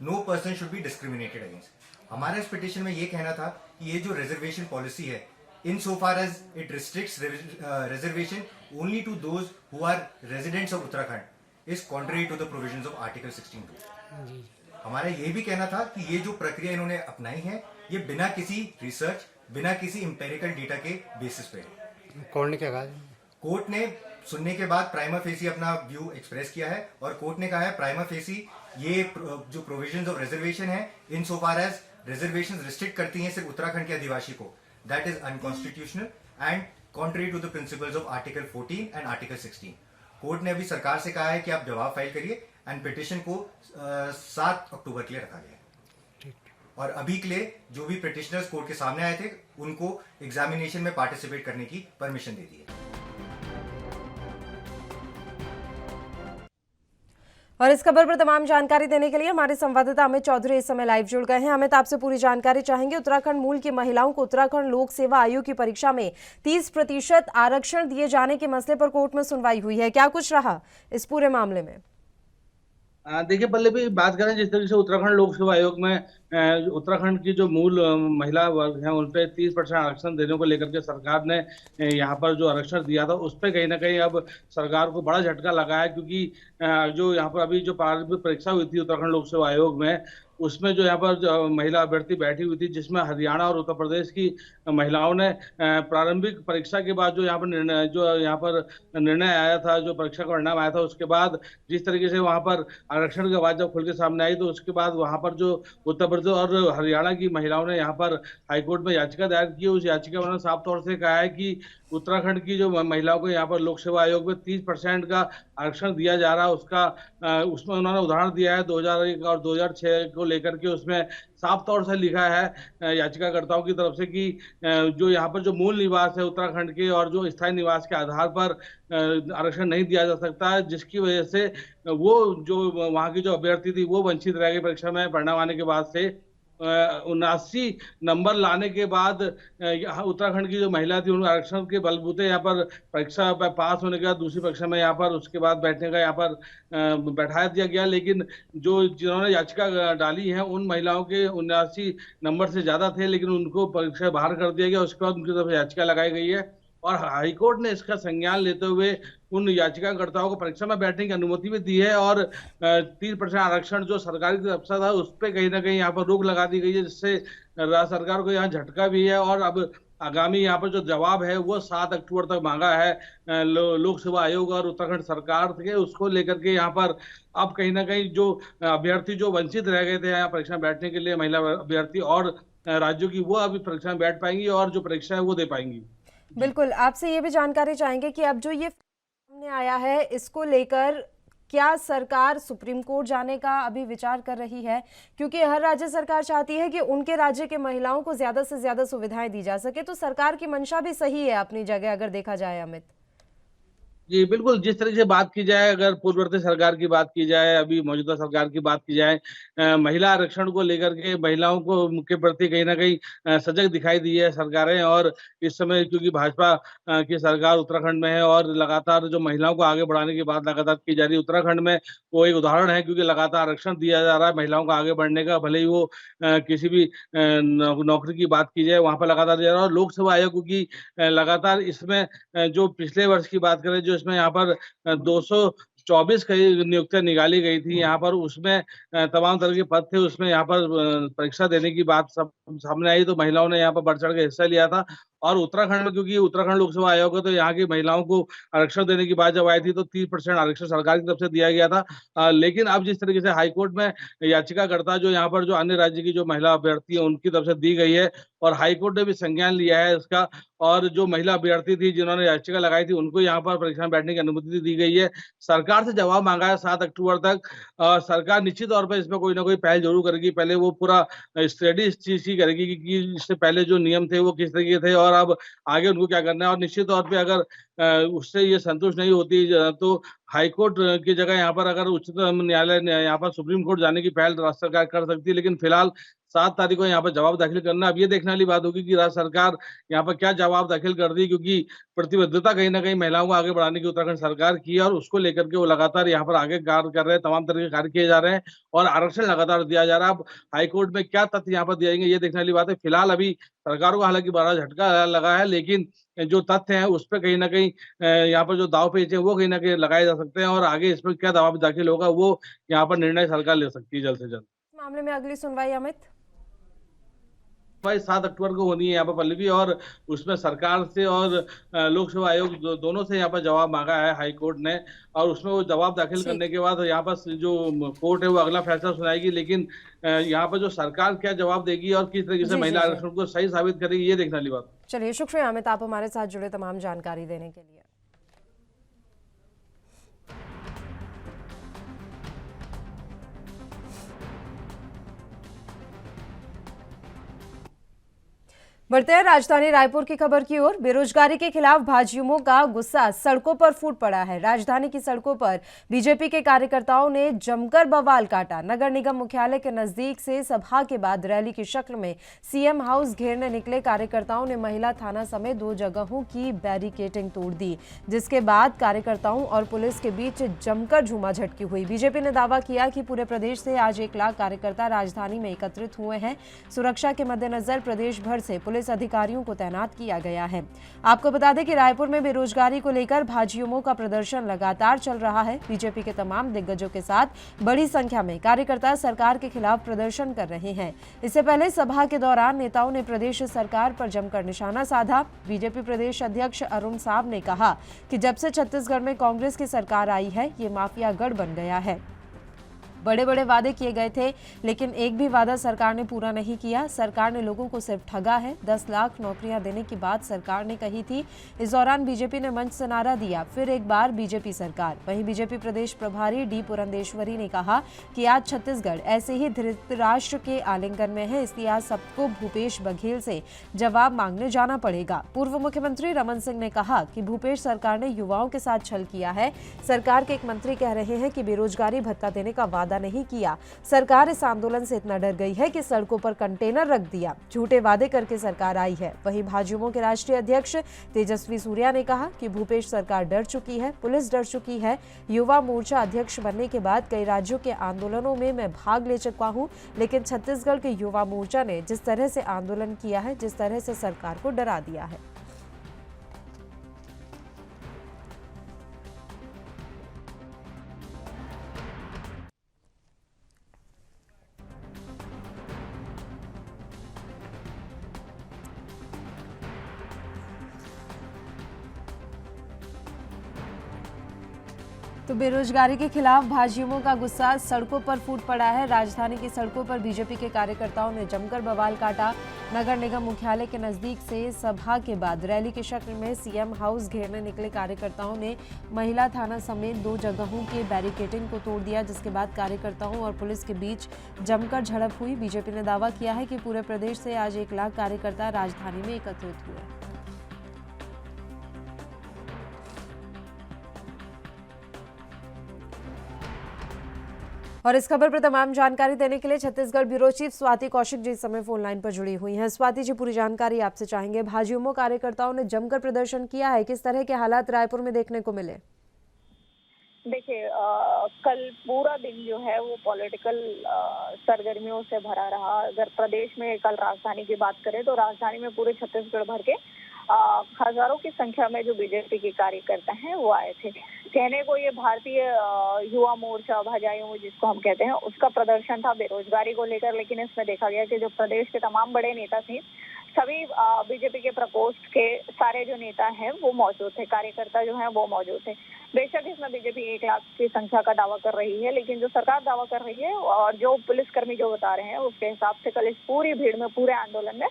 no person should be discriminated against. हमारे इस पिटिशन में ये कहना था कि ये जो रिजर्वेशन पॉलिसी है, in so far as it restricts reservation only to those who are residents of Uttarakhand, is contrary to the provisions of article 16(2). हमारा ये भी कहना था कि ये जो प्रक्रिया इन्होंने अपनाई है ये बिना किसी रिसर्च, बिना किसी एम्पेरिकल डेटा के बेसिस पे है। कोर्ट ने क्या कहा? कोर्ट ने सुनने के बाद प्राइमा फेसी अपना व्यू एक्सप्रेस किया है और कोर्ट ने कहा है प्राइमा फेसी ये जो प्रोविजंस ऑफ रिजर्वेशन है in so far as reservation restrict करती हैं सिर्फ उत्तराखंड के आदिवासी को, that is unconstitutional and contrary to the principles of article 14 and article 16। Court ने अभी सरकार से कहा है कि आप जवाब फाइल करिए एंड पिटिशन को 7 अक्टूबर के लिए रखा गया है। और अभी के लिए जो भी पिटिशनर्स कोर्ट के सामने आए थे उनको एग्जामिनेशन में पार्टिसिपेट करने की परमिशन दे दी है। और इस खबर पर तमाम जानकारी देने के लिए हमारे संवाददाता अमित चौधरी इस समय लाइव जुड़ गए हैं। अमित, आपसे पूरी जानकारी चाहेंगे। उत्तराखंड मूल की महिलाओं को उत्तराखंड लोक सेवा आयोग की परीक्षा में 30% आरक्षण दिए जाने के मसले पर कोर्ट में सुनवाई हुई है, क्या कुछ रहा इस पूरे मामले में? देखिए पल्लवी, बात करें जिस तरीके से उत्तराखंड लोक सेवा आयोग में उत्तराखंड की जो मूल महिला वर्ग है उन पे 30% आरक्षण देने को लेकर के सरकार ने यहाँ पर जो आरक्षण दिया था उस पर कहीं ना कहीं अब सरकार को बड़ा झटका लगा है, क्योंकि जो यहाँ पर अभी जो प्रारंभिक परीक्षा हुई थी उत्तराखंड लोक सेवा आयोग में उसमें जो यहाँ पर महिला अभ्यर्थी बैठी हुई थी जिसमें हरियाणा और उत्तर प्रदेश की महिलाओं ने प्रारंभिक परीक्षा के बाद जो यहाँ पर निर्णय आया था, जो परीक्षा का परिणाम आया था उसके बाद जिस तरीके से वहाँ पर आरक्षण की बात जब खुल के सामने आई तो उसके बाद वहाँ पर जो उत्तर प्रदेश और हरियाणा की महिलाओं ने यहाँ पर हाईकोर्ट में याचिका दायर की। उस याचिका में उन्होंने साफ तौर से कहा है कि उत्तराखंड की जो महिलाओं को यहाँ पर लोक सेवा आयोग में 30% का आरक्षण दिया जा रहा है उसमें उन्होंने उदाहरण दिया है 2001 और 2006 को लेकर के। उसमें साफ तौर से लिखा है याचिकाकर्ताओं की तरफ से कि जो यहाँ पर जो मूल निवास है उत्तराखंड के और जो स्थायी निवास के आधार पर आरक्षण नहीं दिया जा सकता है, जिसकी वजह से वो जो वहाँ की जो अभ्यर्थी थी वो वंचित रह गई परीक्षा में परिणाम आने के बाद से। 79 नंबर लाने के बाद यहाँ उत्तराखंड की जो महिला थी उन आरक्षण के बलबूते यहाँ पर परीक्षा पास होने के बाद दूसरी परीक्षा में यहाँ पर उसके बाद बैठने का यहाँ पर बैठा दिया गया। लेकिन जो जिन्होंने याचिका डाली है उन महिलाओं के 79 नंबर से ज्यादा थे, लेकिन उनको परीक्षा बाहर कर दिया गया। उसके बाद उनकी तरफ याचिका लगाई गई है और हाईकोर्ट ने इसका संज्ञान लेते हुए उन याचिकाकर्ताओं को परीक्षा में बैठने की अनुमति भी दी है और 3% आरक्षण जो सरकारी तरफ से था उस पर कहीं ना कहीं यहाँ पर रोक लगा दी गई है, जिससे राज्य सरकार को यहाँ झटका भी है। और अब आगामी यहाँ पर जो जवाब है वो 7 अक्टूबर तक मांगा है लोक सेवा आयोग और उत्तराखंड सरकार के, उसको लेकर के यहाँ पर अब कहीं ना कहीं जो अभ्यर्थी जो वंचित रह गए थे यहाँ परीक्षा में बैठने के लिए, महिला अभ्यर्थी और राज्यों की, वो अभी परीक्षा में बैठ पाएंगी और जो परीक्षा है वो दे पाएंगी। बिल्कुल, आपसे ये भी जानकारी चाहेंगे कि अब जो ये सामने आया है इसको लेकर क्या सरकार सुप्रीम कोर्ट जाने का अभी विचार कर रही है? क्योंकि हर राज्य सरकार चाहती है कि उनके राज्य के महिलाओं को ज्यादा से ज्यादा सुविधाएं दी जा सके, तो सरकार की मंशा भी सही है अपनी जगह अगर देखा जाए। अमित जी बिल्कुल, जिस तरह से बात की जाए, अगर पूर्ववर्ती सरकार की बात की जाए, अभी मौजूदा सरकार की बात की जाए, महिला आरक्षण को लेकर के महिलाओं को के प्रति कहीं ना कहीं सजग दिखाई दी है सरकारें। और इस समय क्योंकि भाजपा की सरकार उत्तराखंड में है और लगातार जो महिलाओं को आगे बढ़ाने की बात लगातार की जा रही है, उत्तराखंड में वो एक उदाहरण है क्योंकि लगातार आरक्षण दिया जा रहा है महिलाओं को आगे बढ़ने का, भले ही वो किसी भी नौकरी की बात की जाए वहां पर लगातार दिया जा रहा है। और लोक सेवा आयोग की लगातार इसमें जो पिछले वर्ष की बात करें, जो इसमें यहाँ पर 224 कई नियुक्तियां निकाली गई थी यहाँ पर, उसमें तमाम तरह के पद थे, उसमें यहाँ पर परीक्षा देने की बात सब सामने आई तो महिलाओं ने यहाँ पर बढ़ चढ़ के हिस्सा लिया था। और उत्तराखंड में क्योंकि उत्तराखंड लोक सेवा आयोग है तो यहाँ की महिलाओं को आरक्षण देने की बात जब आई थी तो 30% आरक्षण सरकार की तरफ से दिया गया था। लेकिन अब जिस तरीके से हाईकोर्ट में याचिकाकर्ता जो यहाँ पर जो अन्य राज्य की जो महिला अभ्यर्थी है उनकी तरफ से दी गई है और हाईकोर्ट ने भी संज्ञान लिया है इसका, और जो महिला अभ्यर्थी थी जिन्होंने याचिका लगाई थी उनको यहाँ पर परीक्षा में बैठने की अनुमति दी गई है। सरकार से जवाब मांगा है 7 अक्टूबर तक। सरकार निश्चित तौर पर इसमें कोई ना कोई पहल जरूर करेगी। पहले वो पूरा स्टडी इस चीज की करेगी कि इससे पहले जो नियम थे वो किस तरीके थे और अब आगे उनको क्या करना है। और निश्चित तौर पे अगर उससे ये संतुष्ट नहीं होती तो हाईकोर्ट की जगह यहाँ पर अगर उच्चतम न्यायालय यहाँ पर सुप्रीम कोर्ट जाने की पहल राज्य सरकार कर सकती है। लेकिन फिलहाल 7 तारीख को यहाँ पर जवाब दाखिल करना, अब ये देखने वाली बात होगी कि राज्य सरकार यहाँ पर क्या जवाब दाखिल कर दी, क्योंकि प्रतिबद्धता कहीं ना कहीं महिलाओं को आगे बढ़ाने की उत्तराखंड सरकार की है और उसको लेकर के वो लगातार यहाँ पर आगे कार्य कर रहे हैं, तमाम तरह के कार्य किए जा रहे हैं और आरक्षण लगातार दिया जा रहा है। अब हाईकोर्ट में क्या तथ्य यहाँ पर दिए जाएंगे ये देखने वाली बात है। फिलहाल अभी सरकार को हालांकि बड़ा झटका लगा है, लेकिन जो तथ्य है उस पर कहीं ना कहीं यहाँ पर जो दाव पेच है वो कहीं ना कहीं लगाए जा सकते हैं और आगे इस पर क्या जवाब दाखिल होगा वो यहाँ पर निर्णय सरकार ले सकती है जल्द से जल्द। मामले में अगली सुनवाई अमित 7 अक्टूबर को होनी है यहाँ पर पल्लवी, और उसमें सरकार से और लोक सेवा आयोग दोनों से यहाँ पर जवाब मांगा है हाई कोर्ट ने और उसमें वो जवाब दाखिल करने के बाद यहाँ पर जो कोर्ट है वो अगला फैसला सुनाएगी। लेकिन यहाँ पर जो सरकार क्या जवाब देगी और किस तरीके से महिला आरक्षण को सही साबित करेगी ये देखने वाली बात। चलिए, शुक्रिया अमित, आप हमारे साथ जुड़े तमाम जानकारी देने के लिए। बढ़ते हैं राजधानी रायपुर की खबर की ओर। बेरोजगारी के खिलाफ भाजयुमों का गुस्सा सड़कों पर फूट पड़ा है। राजधानी की सड़कों पर बीजेपी के कार्यकर्ताओं ने जमकर बवाल काटा। नगर निगम मुख्यालय के नजदीक से सभा के बाद रैली की शक्ल में सीएम हाउस घेरने निकले कार्यकर्ताओं ने महिला थाना समेत 2 जगहों की बैरिकेडिंग तोड़ दी, जिसके बाद कार्यकर्ताओं और पुलिस के बीच जमकर झूमाझटकी हुई। बीजेपी ने दावा किया कि पूरे प्रदेश से आज 1 लाख कार्यकर्ता राजधानी में एकत्रित हुए हैं। सुरक्षा के मद्देनजर प्रदेश भर से पुलिस अधिकारियों को तैनात किया गया है। आपको बता दें कि रायपुर में बेरोजगारी को लेकर भाजयुमों का प्रदर्शन लगातार चल रहा है। बीजेपी के तमाम दिग्गजों के साथ बड़ी संख्या में कार्यकर्ता सरकार के खिलाफ प्रदर्शन कर रहे हैं। इससे पहले सभा के दौरान नेताओं ने प्रदेश सरकार पर जमकर निशाना साधा। बीजेपी प्रदेश अध्यक्ष अरुण साव ने कहा कि जब से छत्तीसगढ़ में कांग्रेस की सरकार आई है ये माफिया गढ़ बन गया है। बड़े बड़े वादे किए गए थे लेकिन एक भी वादा सरकार ने पूरा नहीं किया। सरकार ने लोगों को सिर्फ ठगा है। 10 लाख नौकरियां देने की बात सरकार ने कही थी। इस दौरान बीजेपी ने मंच से नारा दिया, फिर एक बार बीजेपी सरकार। वहीं बीजेपी प्रदेश प्रभारी डी पुरंदेश्वरी ने कहा कि आज छत्तीसगढ़ ऐसे ही धृतराष्ट्र के आलिंगन में है, इसलिए आज सबको भूपेश बघेल से जवाब मांगने जाना पड़ेगा। पूर्व मुख्यमंत्री रमन सिंह ने कहा कि भूपेश सरकार ने युवाओं के साथ छल किया है। सरकार के एक मंत्री कह रहे हैं कि बेरोजगारी भत्ता देने का वादा वादा नहीं किया। सरकार इस आंदोलन से इतना डर गई है कि सड़कों पर कंटेनर रख दिया। झूठे वादे करके सरकार आई है। वहीं भाजयुमो के राष्ट्रीय अध्यक्ष तेजस्वी सूर्या ने कहा कि भूपेश सरकार डर चुकी है, पुलिस डर चुकी है। युवा मोर्चा अध्यक्ष बनने के बाद कई राज्यों के आंदोलनों में मैं भाग ले चुका हूं, लेकिन छत्तीसगढ़ के युवा मोर्चा ने जिस तरह से आंदोलन किया है, जिस तरह से सरकार को डरा दिया है। तो बेरोजगारी के खिलाफ भाजयुमो का गुस्सा सड़कों पर फूट पड़ा है। राजधानी की सड़कों पर बीजेपी के कार्यकर्ताओं ने जमकर बवाल काटा। नगर निगम मुख्यालय के नजदीक से सभा के बाद रैली की शक्ल में सीएम हाउस घेरने निकले कार्यकर्ताओं ने महिला थाना समेत 2 जगहों के बैरिकेडिंग को तोड़ दिया, जिसके बाद कार्यकर्ताओं और पुलिस के बीच जमकर झड़प हुई। बीजेपी ने दावा किया है कि पूरे प्रदेश से आज 1 लाख कार्यकर्ता राजधानी में एकत्रित हुए। और इस खबर पर तमाम जानकारी देने के लिए छत्तीसगढ़ ब्यूरो चीफ स्वाति कौशिक जी इस समय फोन लाइन पर जुड़ी हुई हैं। स्वाति जी, पूरी जानकारी आपसे चाहेंगे। भाजयुमो कार्यकर्ताओं ने जमकर प्रदर्शन किया है, किस तरह के हालात रायपुर में देखने को मिले? देखिए, कल पूरा दिन जो है वो पॉलिटिकल सरगर्मियों से भरा रहा। अगर प्रदेश में कल राजधानी की बात करें तो राजधानी में पूरे छत्तीसगढ़ भर के हजारों की संख्या में जो बीजेपी के कार्यकर्ता हैं वो आए थे। कहने को ये भारतीय युवा मोर्चा भाजयुमो जिसको हम कहते हैं उसका प्रदर्शन था बेरोजगारी को लेकर, लेकिन इसमें देखा गया कि जो प्रदेश के तमाम बड़े नेता थे, सभी बीजेपी के प्रकोष्ठ के सारे जो नेता हैं वो मौजूद थे, कार्यकर्ता जो हैं वो मौजूद थे। बेशक इसमें बीजेपी 1 लाख की संख्या का दावा कर रही है, लेकिन जो सरकार दावा कर रही है और जो पुलिसकर्मी जो बता रहे हैं उसके हिसाब से कल इस पूरी भीड़ में, पूरे आंदोलन में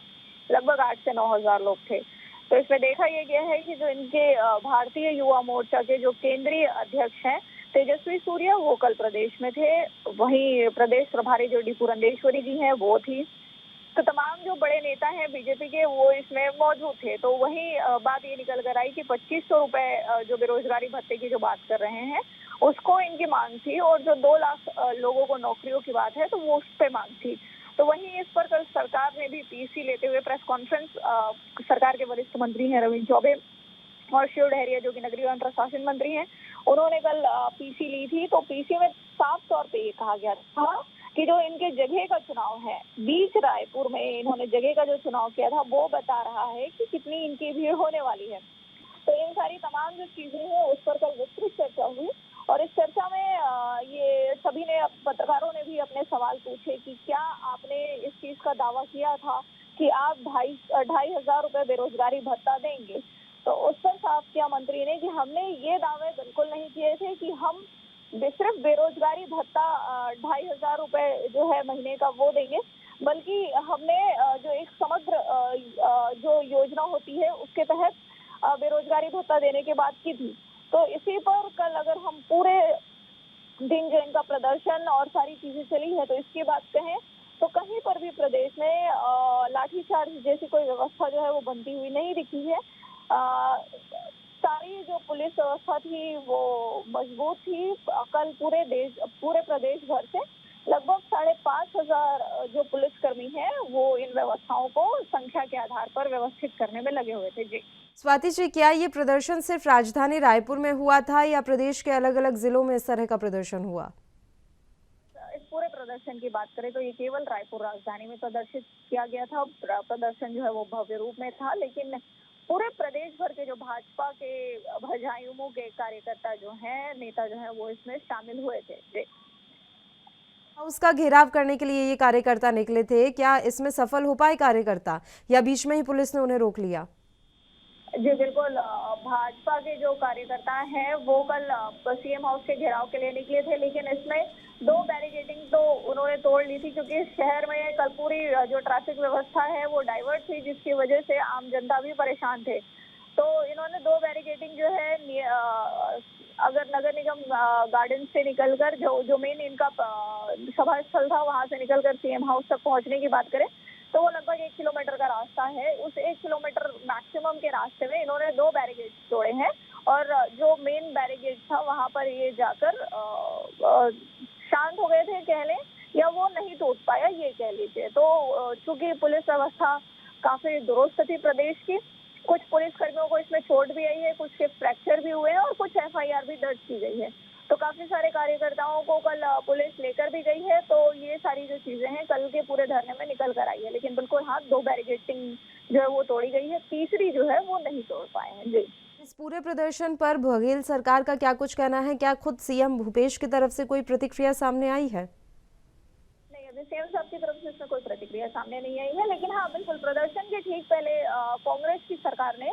लगभग 8 से 9 हजार लोग थे। तो इसमें देखा यह गया है कि जो इनके भारतीय युवा मोर्चा के जो केंद्रीय अध्यक्ष हैं तेजस्वी सूर्या वो कल प्रदेश में थे। वहीं प्रदेश प्रभारी जो डी पुरंदेश्वरी जी हैं वो थी। तो तमाम जो बड़े नेता हैं बीजेपी के वो इसमें मौजूद थे। तो वही बात ये निकल कर आई कि 2500 रुपए जो बेरोजगारी भत्ते की जो बात कर रहे हैं उसको इनकी मांग थी, और जो 2 लाख लोगों को नौकरियों की बात है तो वो उस पर मांग थी। तो वहीं इस पर कल सरकार ने भी पीसी लेते हुए प्रेस कॉन्फ्रेंस, सरकार के वरिष्ठ मंत्री हैं रविंद्र चौबे और शिव डहरिया जो कि नगरीय एवं प्रशासन मंत्री हैं, उन्होंने कल पीसी ली थी। तो पीसी में साफ तौर पे ये कहा गया था कि जो इनके जगह का चुनाव है बीच रायपुर में, इन्होंने जगह का जो चुनाव किया था वो बता रहा है कि कितनी इनकी भीड़ होने वाली है। तो इन सारी तमाम जो चीजें हैं उस पर कल विस्तृत चर्चा हुई, और इस चर्चा में ये सभी ने, पत्रकारों ने भी अपने सवाल पूछे कि क्या आपने इस चीज का दावा किया था कि आप 2,500 रुपए बेरोजगारी भत्ता देंगे। तो उस पर साफ किया मंत्री ने कि हमने ये दावे बिल्कुल नहीं किए थे कि हम सिर्फ बेरोजगारी भत्ता 2,500 रुपए जो है महीने का वो देंगे, बल्कि हमने जो एक समग्र जो योजना होती है उसके तहत बेरोजगारी भत्ता देने की बात की थी। तो इसी पर कल अगर हम पूरे दिन जो इनका प्रदर्शन और सारी चीजें चली है तो इसकी बात कहें तो कहीं पर भी प्रदेश में लाठीचार्ज जैसी कोई व्यवस्था जो है वो बनती हुई नहीं दिखी है। सारी जो पुलिस व्यवस्था थी वो मजबूत थी। कल पूरे प्रदेश भर से लगभग 5,500 जो पुलिसकर्मी हैं वो इन व्यवस्थाओं को संख्या के आधार पर व्यवस्थित करने में लगे हुए थे। जी स्वाति जी, क्या ये प्रदर्शन सिर्फ राजधानी रायपुर में हुआ था या प्रदेश के अलग अलग जिलों में इस तरह का प्रदर्शन हुआ? इस पूरे प्रदर्शन की बात करें तो ये केवल रायपुर राजधानी में प्रदर्शित किया गया था। प्रदर्शन जो है वो भव्य रूप में था, लेकिन पूरे प्रदेश भर के जो भाजपा के भाजयुमो के कार्यकर्ता जो हैं, नेता जो हैं वो इसमें शामिल हुए थे। उसका घेराव करने के लिए ये कार्यकर्ता निकले थे, क्या इसमें सफल हो पाए कार्यकर्ता या बीच में ही पुलिस ने उन्हें रोक लिया? जी बिल्कुल, भाजपा के जो कार्यकर्ता हैं वो कल सीएम हाउस के घेराव के लिए निकले थे, लेकिन इसमें 2 बैरिकेडिंग तो उन्होंने तोड़ ली थी, क्योंकि शहर में कल पूरी जो ट्रैफिक व्यवस्था है वो डाइवर्ट थी, जिसकी वजह से आम जनता भी परेशान थे। तो इन्होंने 2 बैरिकेडिंग जो है, अगर नगर निगम गार्डन से निकलकर जो मेन इनका सभा स्थल था वहां से निकलकर सीएम हाउस तक पहुंचने की बात करें तो वो लगभग 1 किलोमीटर का रास्ता है। उस 1 किलोमीटर मैक्सिमम के रास्ते में इन्होंने 2 बैरिकेड तोड़े हैं, और जो मेन बैरिकेड था वहां पर ये जाकर शांत हो गए थे कह लें, या वो नहीं टूट पाया ये कह लीजिए। तो चूंकि पुलिस व्यवस्था काफी दुरुस्त थी प्रदेश की, कुछ पुलिस कर्मियों को इसमें चोट भी आई है, कुछ के फ्रैक्चर भी हुए हैं और कुछ FIR भी दर्ज की गई है। तो काफी सारे कार्यकर्ताओं को कल पुलिस लेकर भी गई है। तो ये सारी जो चीजें हैं कल के पूरे धरने में निकल कर आई है। लेकिन बिल्कुल हाँ, 2 बैरिकेडिंग जो है वो तोड़ी गई है, तीसरी जो है वो नहीं तोड़ पाए हैं। जी, इस पूरे प्रदर्शन पर बघेल सरकार का क्या कुछ कहना है? क्या खुद CM भूपेश की तरफ से कोई प्रतिक्रिया सामने आई है? नहीं, अभी CM साहब की तरफ से इसमें कोई प्रतिक्रिया सामने नहीं आई है। लेकिन हाँ, बिल्कुल प्रदर्शन के ठीक पहले कांग्रेस की सरकार ने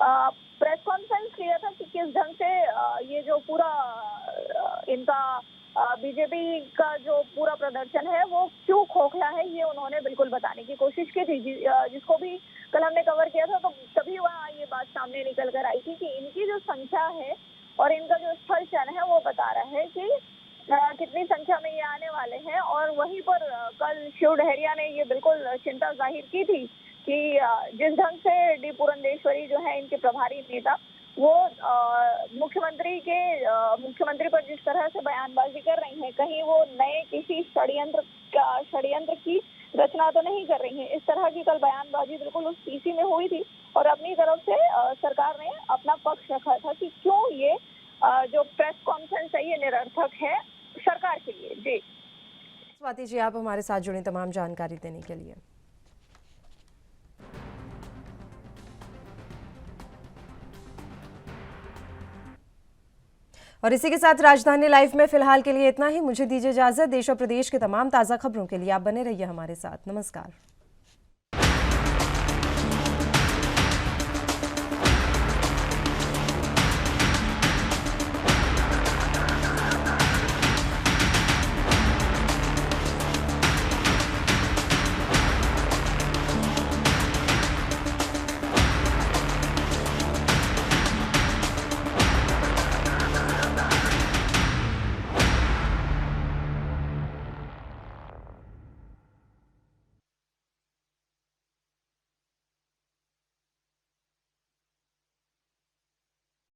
प्रेस कॉन्फ्रेंस किया था कि किस ढंग से ये जो पूरा इनका बीजेपी का जो पूरा प्रदर्शन है वो क्यों खोखला है, ये उन्होंने बिल्कुल बताने की कोशिश की थी। जिसको भी कल हमने कवर किया था, तो तभी वहाँ ये बात सामने निकल कर आई थी कि इनकी जो संख्या है और इनका जो स्थल चयन है वो बता रहा है कि कितनी संख्या में ये आने वाले हैं। और वहीं पर कल शिव डहरिया ने ये बिल्कुल चिंता जाहिर की थी कि जिस ढंग से डी पुरंदेश्वरी जो है इनके प्रभारी नेता, वो मुख्यमंत्री पर जिस तरह से बयानबाजी कर रही हैं, कहीं वो नए किसी षड्यंत्र की रचना तो नहीं कर रही हैं। इस तरह की कल बयानबाजी बिल्कुल उस PC में हुई थी और अपनी तरफ से सरकार ने अपना पक्ष रखा था कि क्यों ये जो प्रेस कॉन्फ्रेंस है ये निरर्थक है सरकार के लिए। जी स्वाति जी, आप हमारे साथ जुड़ी तमाम जानकारी देने के लिए। और इसी के साथ राजधानी लाइव में फिलहाल के लिए इतना ही। मुझे दीजिए इजाजत। देश और प्रदेश के तमाम ताज़ा खबरों के लिए आप बने रहिए हमारे साथ। नमस्कार।